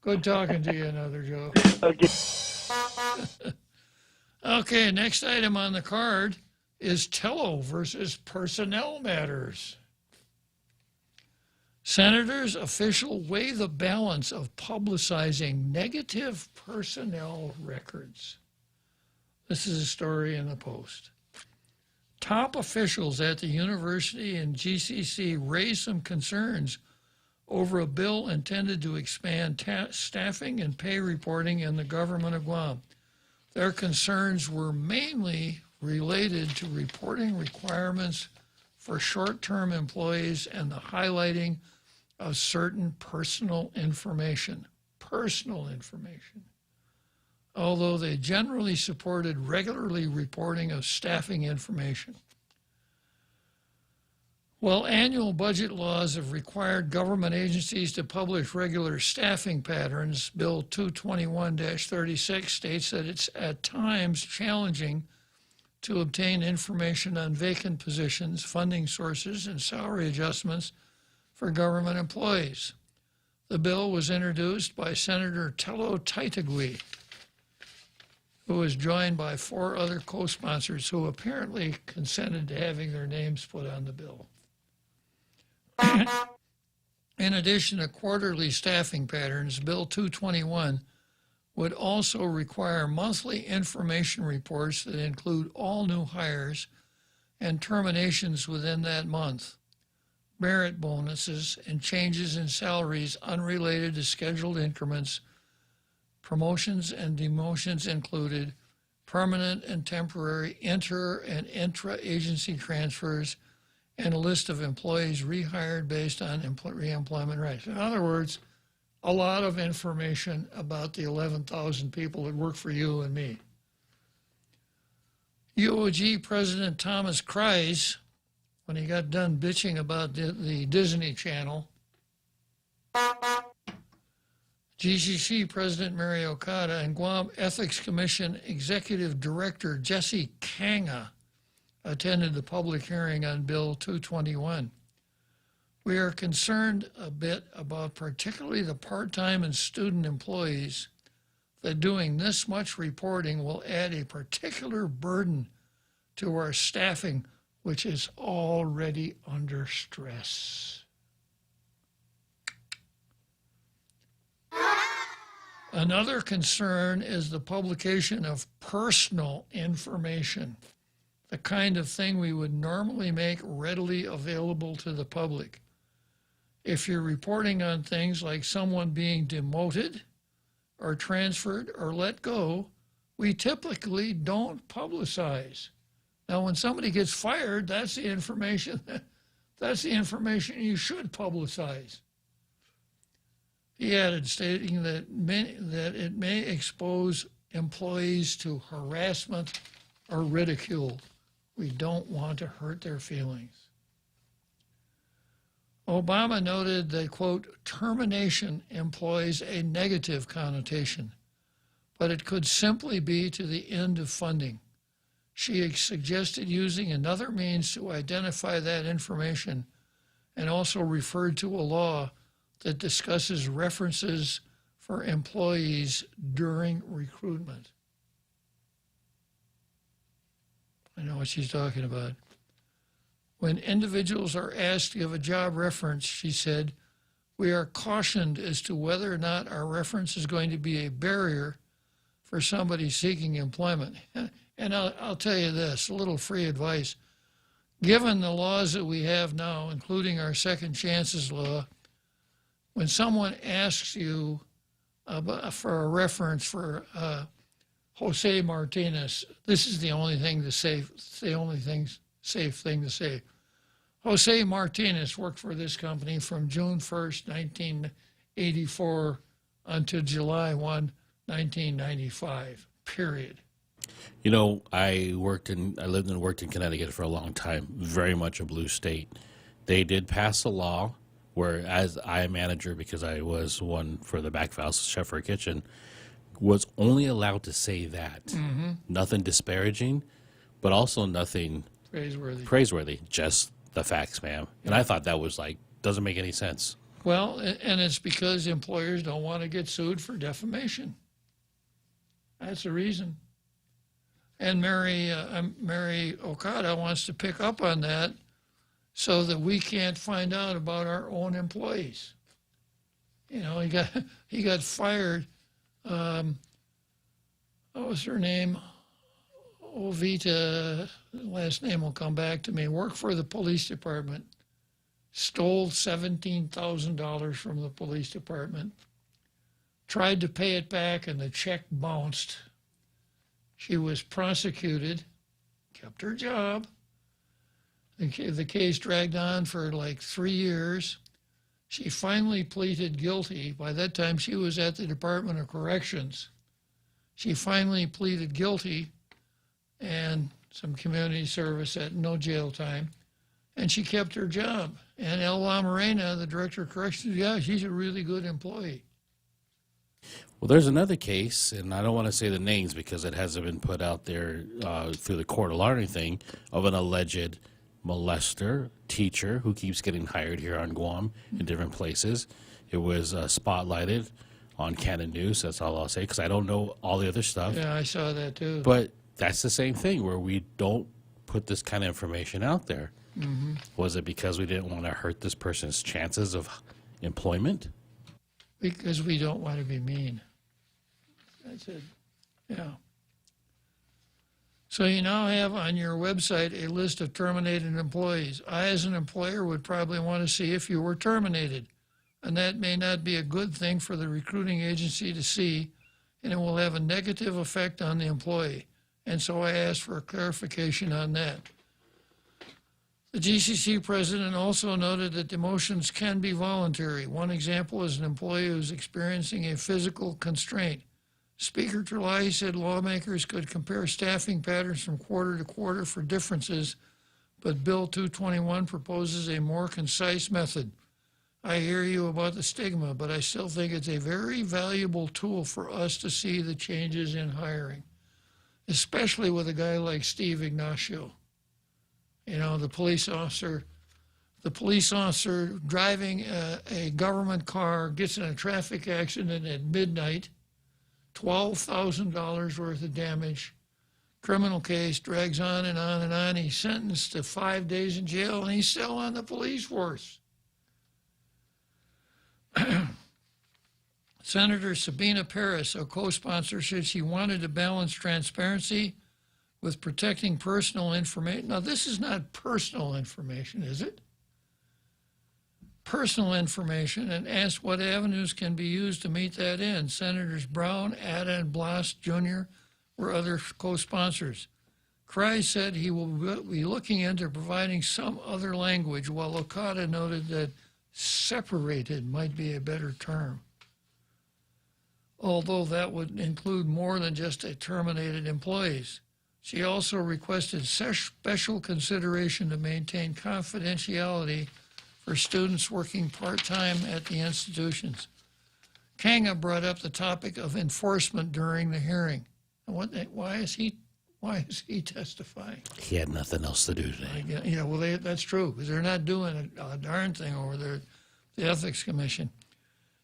Good talking to you, Another Joe. Okay. Okay, next item on the card is Tello versus personnel matters. Senators, official weigh the balance of publicizing negative personnel records. This is a story in the Post. Top officials at the university and GCC raised some concerns over a bill intended to expand staffing and pay reporting in the government of Guam. Their concerns were mainly related to reporting requirements for short-term employees and the highlighting of certain personal information. Although they generally supported regularly reporting of staffing information. While annual budget laws have required government agencies to publish regular staffing patterns, Bill 221-36 states that it's at times challenging to obtain information on vacant positions, funding sources, and salary adjustments for government employees. The bill was introduced by Senator Tello Taitagui, who was joined by 4 other co-sponsors who apparently consented to having their names put on the bill. In addition to quarterly staffing patterns, Bill 221 would also require monthly information reports that include all new hires and terminations within that month, merit bonuses, and changes in salaries unrelated to scheduled increments, promotions and demotions included, permanent and temporary inter- and intra-agency transfers, and a list of employees rehired based on reemployment rights. In other words, a lot of information about the 11,000 people that work for you and me. UOG President Thomas Kreis, when he got done bitching about the Disney Channel, GCC President Mary Okada and Guam Ethics Commission Executive Director Jesse Kanga attended the public hearing on Bill 221. We are concerned a bit about particularly the part-time and student employees that doing this much reporting will add a particular burden to our staffing, which is already under stress. Another concern is the publication of personal information, the kind of thing we would normally make readily available to the public. If you're reporting on things like someone being demoted or transferred or let go, we typically don't publicize. Now, when somebody gets fired, that's the information you should publicize. He added, stating that it may expose employees to harassment or ridicule. We don't want to hurt their feelings. Obama noted that, quote, termination employs a negative connotation, but it could simply be to the end of funding. She suggested using another means to identify that information and also referred to a law that discusses references for employees during recruitment. I know what she's talking about. When individuals are asked to give a job reference, she said, we are cautioned as to whether or not our reference is going to be a barrier for somebody seeking employment. And I'll tell you this, a little free advice. Given the laws that we have now, including our second chances law, when someone asks you for a reference for Jose Martinez, this is the only thing to say, the only safe thing to say. Jose Martinez worked for this company from June 1st, 1984 until July 1, 1995, period. You know, I lived and worked in Connecticut for a long time, very much a blue state. They did pass a law where, as I manager, because I was one for the back of house, chef for a kitchen, was only allowed to say that. Mm-hmm. Nothing disparaging, but also nothing praiseworthy. Just the facts, ma'am. Yeah. And I thought that was doesn't make any sense. Well, and it's because employers don't want to get sued for defamation. That's the reason. And Mary Okada wants to pick up on that so that we can't find out about our own employees. You know, he got fired. What was her name? Ovita, last name will come back to me, worked for the police department, stole $17,000 from the police department, tried to pay it back, and the check bounced. She was prosecuted, kept her job. The case dragged on for 3 years. She finally pleaded guilty. By that time, she was at the Department of Corrections. She finally pleaded guilty and some community service at no jail time, and she kept her job. And El Lamarena, the director of corrections, yeah, she's a really good employee. Well, there's another case, and I don't want to say the names because it hasn't been put out there through the court or anything, of an alleged molester teacher who keeps getting hired here on Guam in different places. It was spotlighted on Canon News. That's all I'll say, because I don't know all the other stuff. Yeah, I saw that too. But that's the same thing where we don't put this kind of information out there. Mm-hmm. Was it because we didn't want to hurt this person's chances of employment? Because we don't want to be mean. That's it. Yeah. So you now have on your website a list of terminated employees. I, as an employer, would probably want to see if you were terminated. And that may not be a good thing for the recruiting agency to see, and it will have a negative effect on the employee. And so I asked for a clarification on that. The GCC president also noted that demotions can be voluntary. One example is an employee who is experiencing a physical constraint. Speaker Terlai said lawmakers could compare staffing patterns from quarter to quarter for differences, but Bill 221 proposes a more concise method. I hear you about the stigma, but I still think it's a very valuable tool for us to see the changes in hiring, especially with a guy like Steve Ignacio. You know, the police officer driving a government car gets in a traffic accident at midnight, $12,000 worth of damage, criminal case drags on and on and on. He's sentenced to 5 days in jail, and he's still on the police force. Senator Sabina Paris, a co-sponsor, said she wanted to balance transparency with protecting personal information. Now, this is not personal information, is it? Personal information, and asked what avenues can be used to meet that end. Senators Brown, Ada, and Blas Jr. were other co-sponsors. Cry said he will be looking into providing some other language, while Okada noted that separated might be a better term. although that would include more than just terminated employees. She also requested special consideration to maintain confidentiality for students working part-time at the institutions. Kanga brought up the topic of enforcement during the hearing. Why is he testifying? He had nothing else to do today. Well, that's true, because they're not doing a darn thing over there, the Ethics Commission.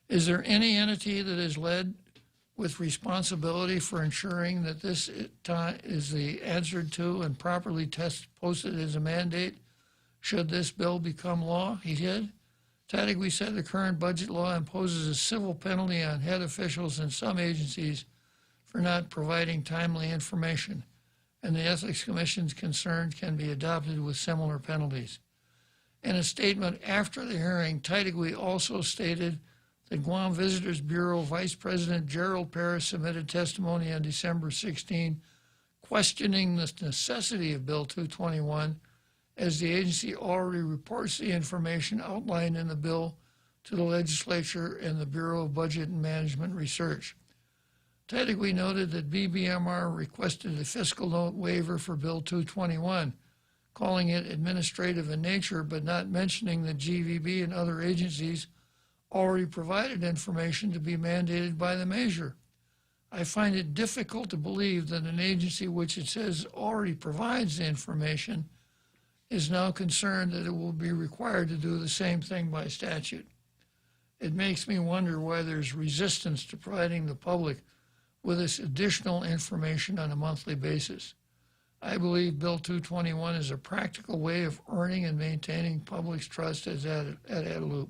Is there any entity that is led with responsibility for ensuring that this is the answered to and properly posted as a mandate should this bill become law? He did. Tadigwe said the current budget law imposes a civil penalty on head officials in some agencies for not providing timely information, and the Ethics Commission's concerns can be adopted with similar penalties. In a statement after the hearing, Tadigwe also stated the Guam Visitors Bureau Vice President Gerald Paris submitted testimony on December 16, questioning the necessity of Bill 221, as the agency already reports the information outlined in the bill to the legislature and the Bureau of Budget and Management Research. Tadigwe noted that BBMR requested a fiscal note waiver for Bill 221, calling it administrative in nature, but not mentioning that GVB and other agencies already provided information to be mandated by the measure. I find it difficult to believe that an agency which it says already provides the information is now concerned that it will be required to do the same thing by statute. It makes me wonder why there's resistance to providing the public with this additional information on a monthly basis. I believe Bill 221 is a practical way of earning and maintaining public's trust at Adelup.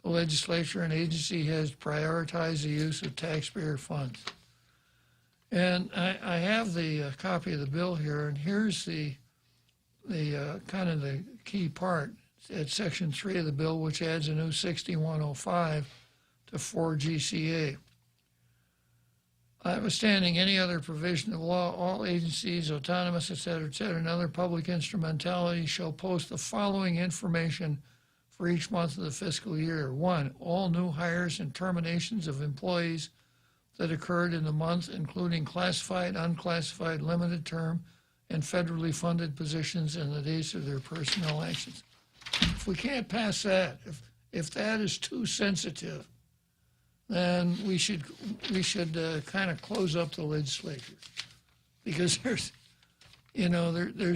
The legislature and agency has prioritized the use of taxpayer funds. And I have the copy of the bill here, and here's the kind of the key part at Section 3 of the bill, which adds a new 6105 to 4 GCA. Notwithstanding any other provision of law, all agencies, autonomous, et cetera, and other public instrumentalities shall post the following information for each month of the fiscal year. 1, all new hires and terminations of employees that occurred in the month, including classified, unclassified, limited term, and federally funded positions and the dates of their personnel actions. If we can't pass that, if that is too sensitive, then we should kind of close up the legislature, because there's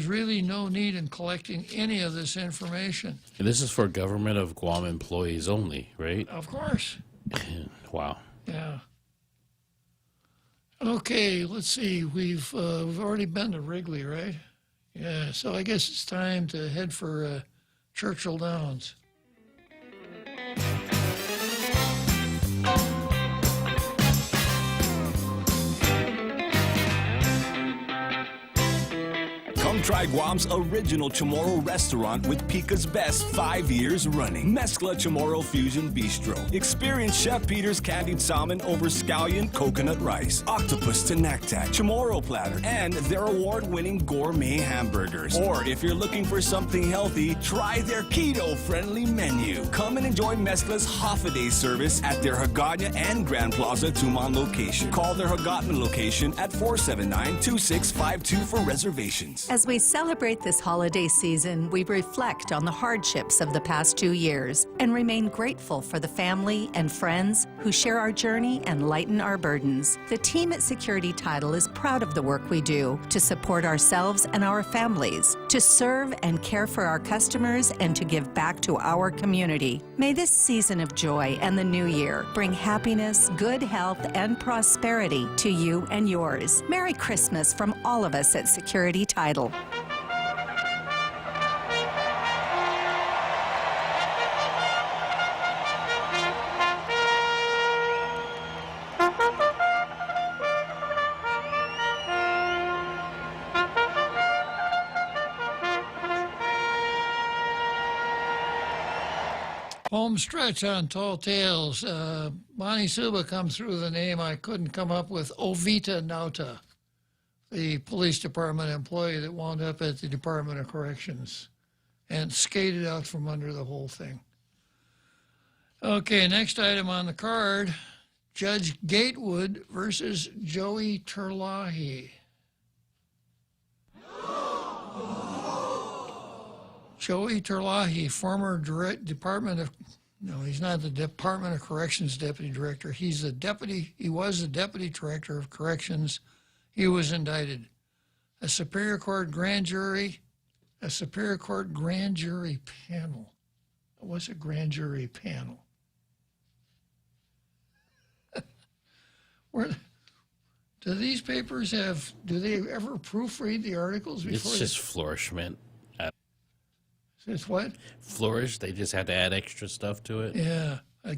really no need in collecting any of this information. And this is for government of Guam employees only, right? Of course. Wow. Yeah. Okay, let's see. We've already been to Wrigley, right? Yeah. So I guess it's time to head for Churchill Downs. Come try Guam's original Chamorro restaurant with Pica's best 5 years running. Mezcla Chamorro Fusion Bistro. Experience Chef Peter's candied salmon over scallion coconut rice, octopus to naktak, Chamorro platter, and their award-winning gourmet hamburgers. Or if you're looking for something healthy, try their keto-friendly menu. Come and enjoy Mezcla's half-a-day service at their Hagåtña and Grand Plaza Tuman location. Call their Hagåtña location at 479-2652 for reservations. As we celebrate this holiday season, we reflect on the hardships of the past 2 years and remain grateful for the family and friends who share our journey and lighten our burdens. The team at Security Title is proud of the work we do to support ourselves and our families, to serve and care for our customers, and to give back to our community. May this season of joy and the new year bring happiness, good health, and prosperity to you and yours. Merry Christmas from all of us at Security Title. Home stretch on Tall Tales. Bonnie Suba comes through with a name I couldn't come up with, Ovita Nauta, the police department employee that wound up at the Department of Corrections and skated out from under the whole thing. Okay, next item on the card, Judge Gatewood versus Joey Terlahi. Joey Terlahi, former Department of, no, he's not the Department of Corrections Deputy Director. He was the Deputy Director of Corrections. He was indicted. A Superior Court grand jury panel. What's a grand jury panel? Where do these papers have? Do they ever proofread the articles before? It's just flourishment. It's what? Flourish. They just had to add extra stuff to it. Yeah, a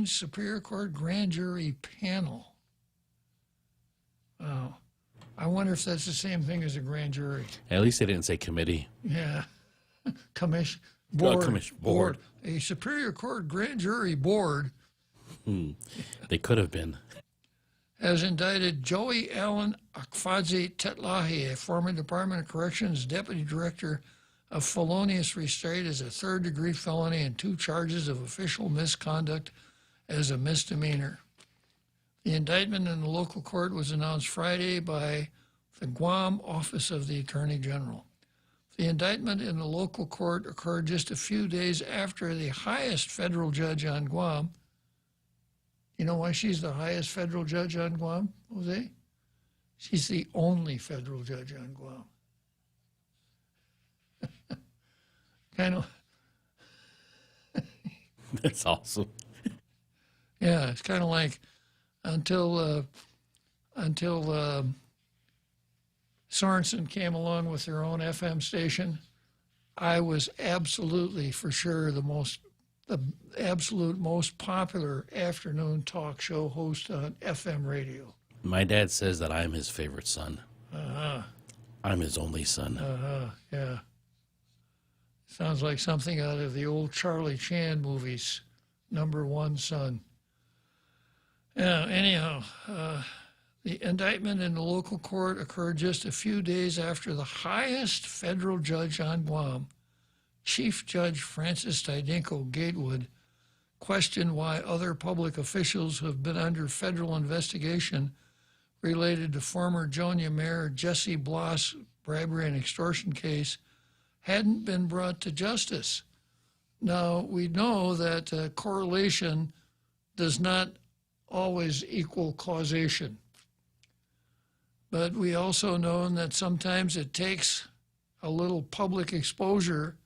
Superior Court grand jury panel. Wow. I wonder if that's the same thing as a grand jury. At least they didn't say committee. Yeah. Commission. Board. Board. A Superior Court grand jury board. They could have been. Has indicted Joey Allen Akfadzi Tetlahi, a former Department of Corrections Deputy Director of felonious restraint, as a third-degree felony and 2 charges of official misconduct as a misdemeanor. The indictment in the local court was announced Friday by the Guam Office of the Attorney General. The indictment in the local court occurred just a few days after the highest federal judge on Guam. You know why she's the highest federal judge on Guam, Jose? She's the only federal judge on Guam. Kind of. That's awesome. Yeah, it's kind of like until Sorensen came along with their own FM station, I was absolutely, for sure, the absolute most popular afternoon talk show host on FM radio. My dad says that I'm his favorite son. Uh-huh. I'm his only son. Uh-huh, yeah. Sounds like something out of the old Charlie Chan movies, Number One Son. Yeah, anyhow, the indictment in the local court occurred just a few days after the highest federal judge on Guam, Chief Judge Francis Tidinko Gatewood, questioned why other public officials who have been under federal investigation related to former Jonia Mayor Jesse Bloss' bribery and extortion case hadn't been brought to justice. Now, we know that correlation does not always equal causation. But we also know that sometimes it takes a little public exposure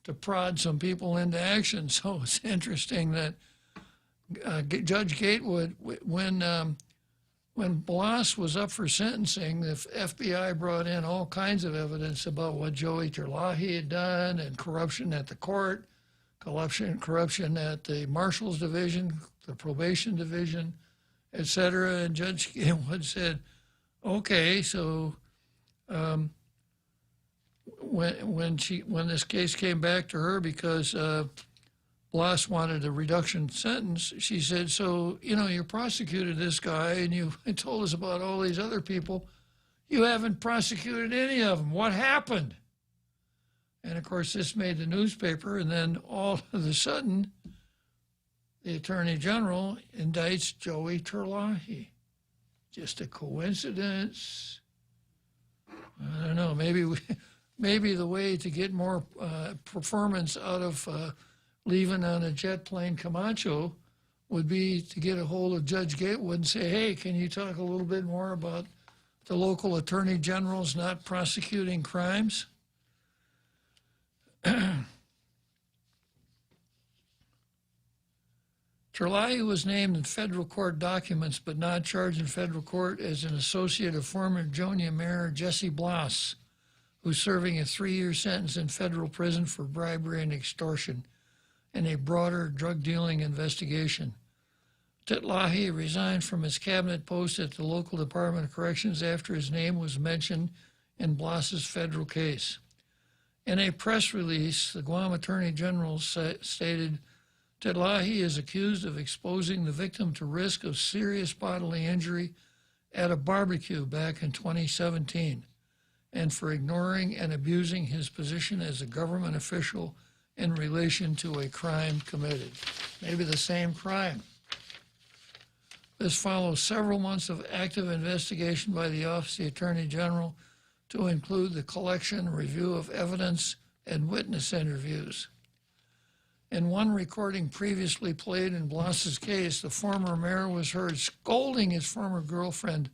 to prod some people into action. So it's interesting that Judge Gatewood, when Bloss was up for sentencing, the FBI brought in all kinds of evidence about what Joey Terlahi had done, and corruption at the court, corruption at the Marshal's Division, the Probation Division, etc. And Judge Gatewood said, okay, so when this case came back to her because Bloss wanted a reduction sentence, she said, so, you prosecuted this guy and you told us about all these other people. You haven't prosecuted any of them. What happened? And, of course, this made the newspaper, and then all of a sudden, the Attorney General indicts Joey Terlahi. Just a coincidence? I don't know. Maybe the way to get more performance out of leaving on a jet plane Camacho would be to get a hold of Judge Gatewood and say, hey, can you talk a little bit more about the local attorney generals not prosecuting crimes? Terlahi was named in federal court documents but not charged in federal court as an associate of former Jonia Mayor Jesse Bloss, who's serving a 3-year sentence in federal prison for bribery and extortion in a broader drug dealing investigation. Tetlahi resigned from his cabinet post at the local Department of Corrections after his name was mentioned in Bloss's federal case. In a press release, the Guam Attorney General stated, Tetlahi is accused of exposing the victim to risk of serious bodily injury at a barbecue back in 2017, and for ignoring and abusing his position as a government official in relation to a crime committed. Maybe the same crime. This follows several months of active investigation by the Office of the Attorney General to include the collection and review of evidence and witness interviews. In one recording previously played in Blas's case, the former mayor was heard scolding his former girlfriend,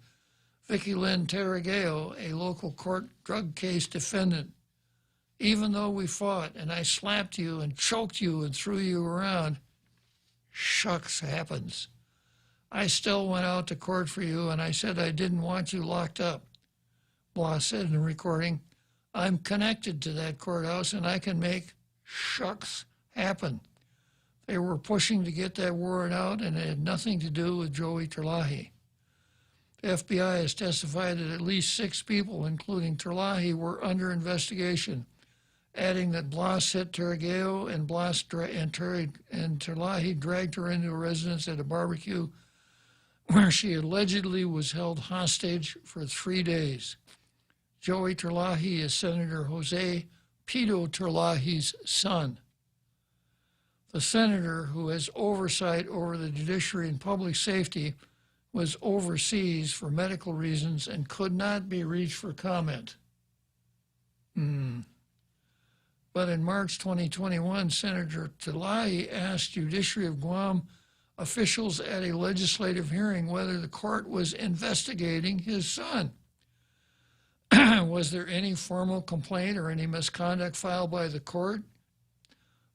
Vicky Lynn Tarrageo, a local court drug case defendant. Even though we fought and I slapped you and choked you and threw you around, shucks happens. I still went out to court for you and I said I didn't want you locked up. Blas said in the recording, I'm connected to that courthouse and I can make shucks happen. They were pushing to get that warrant out and it had nothing to do with Joey Terlahi. The FBI has testified that at least 6 people, including Terlahi, were under investigation, adding that Blas hit Tarrageo and Terlahi dragged her into a residence at a barbecue where she allegedly was held hostage for 3 days. Joey Terlahi is Senator Jose Pito Terlahi's son. The senator, who has oversight over the judiciary and public safety, was overseas for medical reasons and could not be reached for comment. But in March 2021, Senator Terlahi asked Judiciary of Guam officials at a legislative hearing whether the court was investigating his son. Was there any formal complaint or any misconduct filed by the court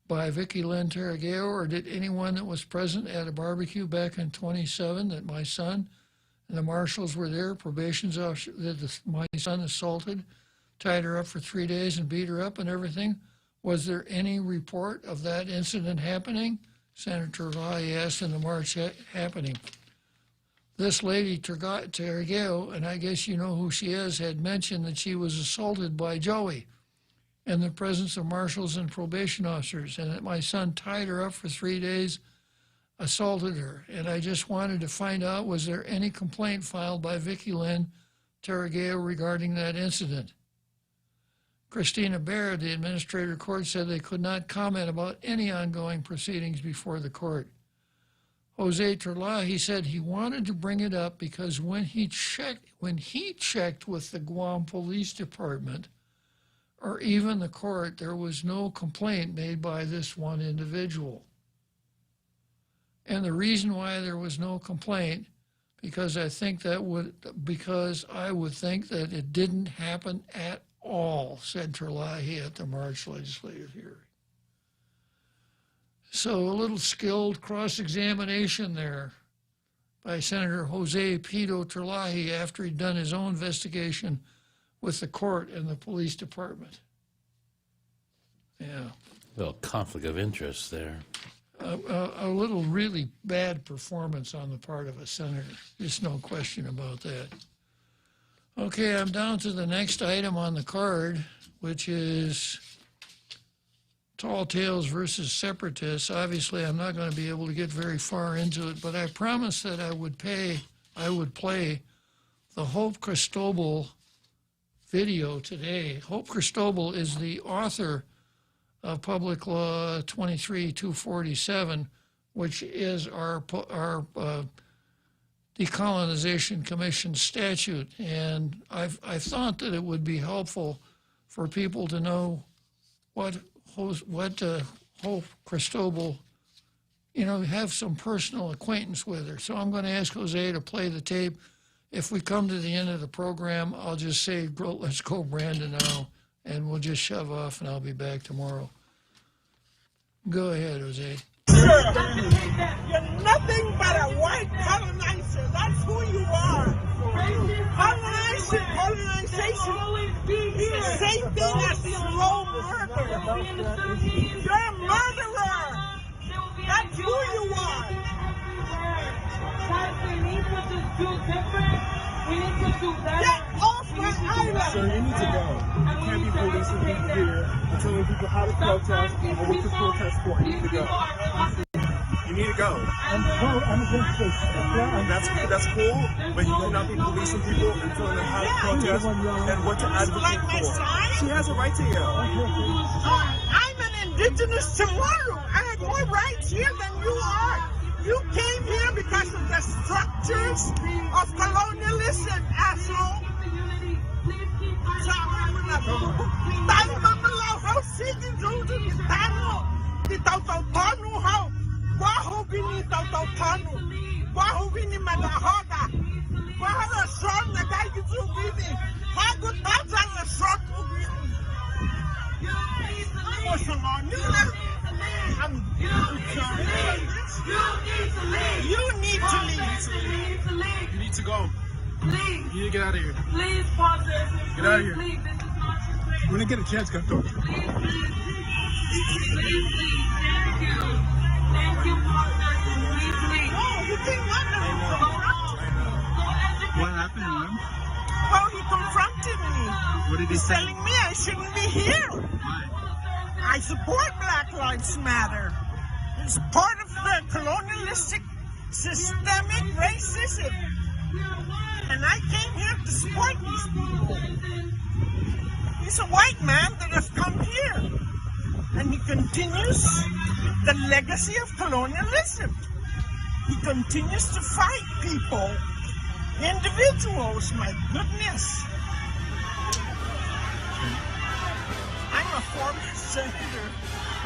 by Vicky Lynn Tarrageo, or did anyone that was present at a barbecue back in 27 that my son and the marshals were there, probation's officer, that my son assaulted, tied her up for 3 days and beat her up and everything? Was there any report of that incident happening? Senator Terlahi asked in the March happening. This lady, Tarrageo, and I guess you know who she is, had mentioned that she was assaulted by Joey in the presence of marshals and probation officers, and that my son tied her up for 3 days, assaulted her. And I just wanted to find out, was there any complaint filed by Vicky Lynn Tarrageo regarding that incident? Christina Baird, the administrator court, said they could not comment about any ongoing proceedings before the court. Jose Terlahi said he wanted to bring it up because when he checked with the Guam Police Department or even the court, there was no complaint made by this one individual. And the reason why there was no complaint, because I would think that it didn't happen at all, said Terlahi at the March legislative hearing. So a little skilled cross-examination there by Senator Jose Pito Terlahi after he'd done his own investigation with the court and the police department. Yeah. A little conflict of interest there. A little really bad performance on the part of a senator. There's no question about that. Okay, I'm down to the next item on the card, which is Tall Tales versus Separatists. Obviously, I'm not going to be able to get very far into it, but I promised that I would play the Hope Cristobal video today. Hope Cristobal is the author of Public Law 23-247, which is our Decolonization Commission statute. And I thought that it would be helpful for people to know what Hope Cristobal, have some personal acquaintance with her. So I'm going to ask Jose to play the tape. If we come to the end of the program, I'll just say, let's go, Brandon, now, and we'll just shove off, and I'll be back tomorrow. Go ahead, Jose. You're nothing but a white colonizer. That's who you are. Colonization. The same thing as slow murder. You're a murderer. That's who you are. Get off my island. Sir, you need to go. You can't be policing people here and telling people how to protest or what to protest for. You need to go. You need to go. I'm against this. That's cool, but you cannot be policing people and telling them how to protest and what to advocate for. She has a right to yell. I'm an indigenous tomorrow. I have more rights here than you are. You came here because of the structures of colonialism, asshole. Tayo mamalaw how sigin rudo ni tano. Di tau tanu how. Waho bini tau tanu. Waho bini madahoda. Waho na short na guy gizu bini. Hago tazan na short bini. You need to leave. You need to go. Leave. You need to get out of here. Please pause this. Get out of here. Please, this is not your place. When I get a chance, go. Please, please, thank you. Thank you, partner. Please, please. Oh, you think what? What happened, man? Well, he confronted me. What did he He's say? telling me I shouldn't be here. I support Black Lives Matter. It's part of the colonialistic, systemic racism. And I came here to support these people. He's a white man that has come here. And he continues the legacy of colonialism. He continues to fight people, individuals, my goodness. I'm a former senator.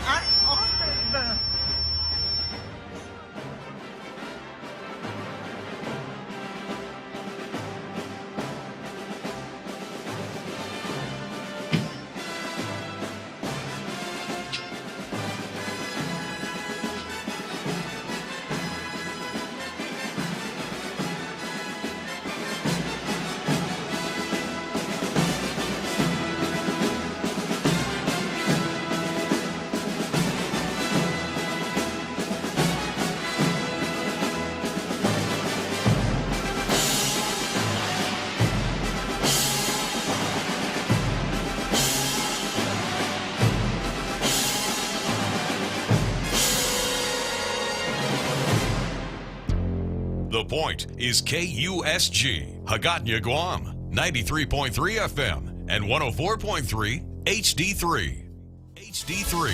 I authored the The Point is KUSG, Hagåtña, Guam, 93.3 FM and 104.3 HD3. HD3.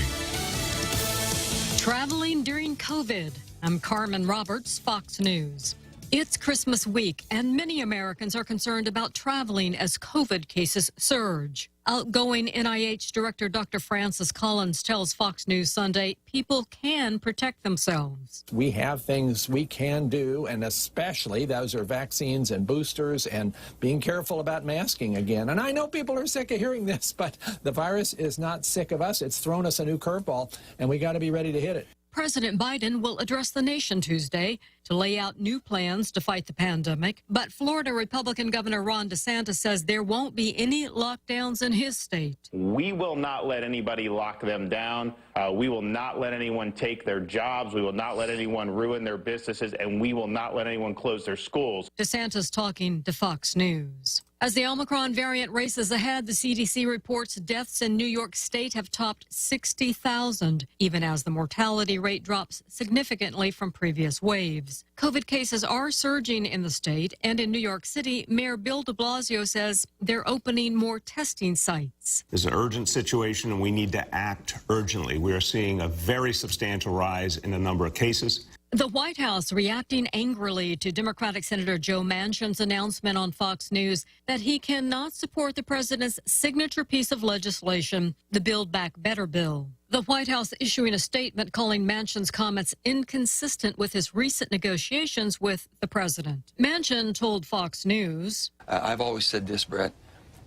Traveling during COVID. I'm Carmen Roberts, Fox News. It's Christmas week, and many Americans are concerned about traveling as COVID cases surge. Outgoing NIH Director Dr. Francis Collins tells Fox News Sunday people can protect themselves. We have things we can do, and especially those are vaccines and boosters and being careful about masking again. And I know people are sick of hearing this, but the virus is not sick of us. It's thrown us a new curveball, and we got to be ready to hit it. President Biden will address the nation Tuesday to lay out new plans to fight the pandemic. But Florida Republican Governor Ron DeSantis says there won't be any lockdowns in his state. We will not let anybody lock them down. We will not let anyone take their jobs. We will not let anyone ruin their businesses, and we will not let anyone close their schools. DeSantis talking to Fox News. As the Omicron variant races ahead, the CDC reports deaths in New York State have topped 60,000, even as the mortality rate drops significantly from previous waves. COVID cases are surging in the state, and in New York City, Mayor Bill de Blasio says they're opening more testing sites. It's an urgent situation, and we need to act urgently. We are seeing a very substantial rise in the number of cases. The White House reacting angrily to Democratic Senator Joe Manchin's announcement on Fox News that he cannot support the president's signature piece of legislation, the Build Back Better bill. The White House issuing a statement calling Manchin's comments inconsistent with his recent negotiations with the president. Manchin told Fox News, I've always said this, Brett,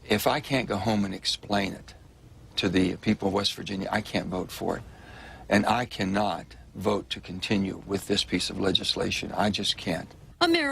if I can't go home and explain it to the people of West Virginia, I can't vote for it. And I cannot vote to continue with this piece of legislation. I just can't. America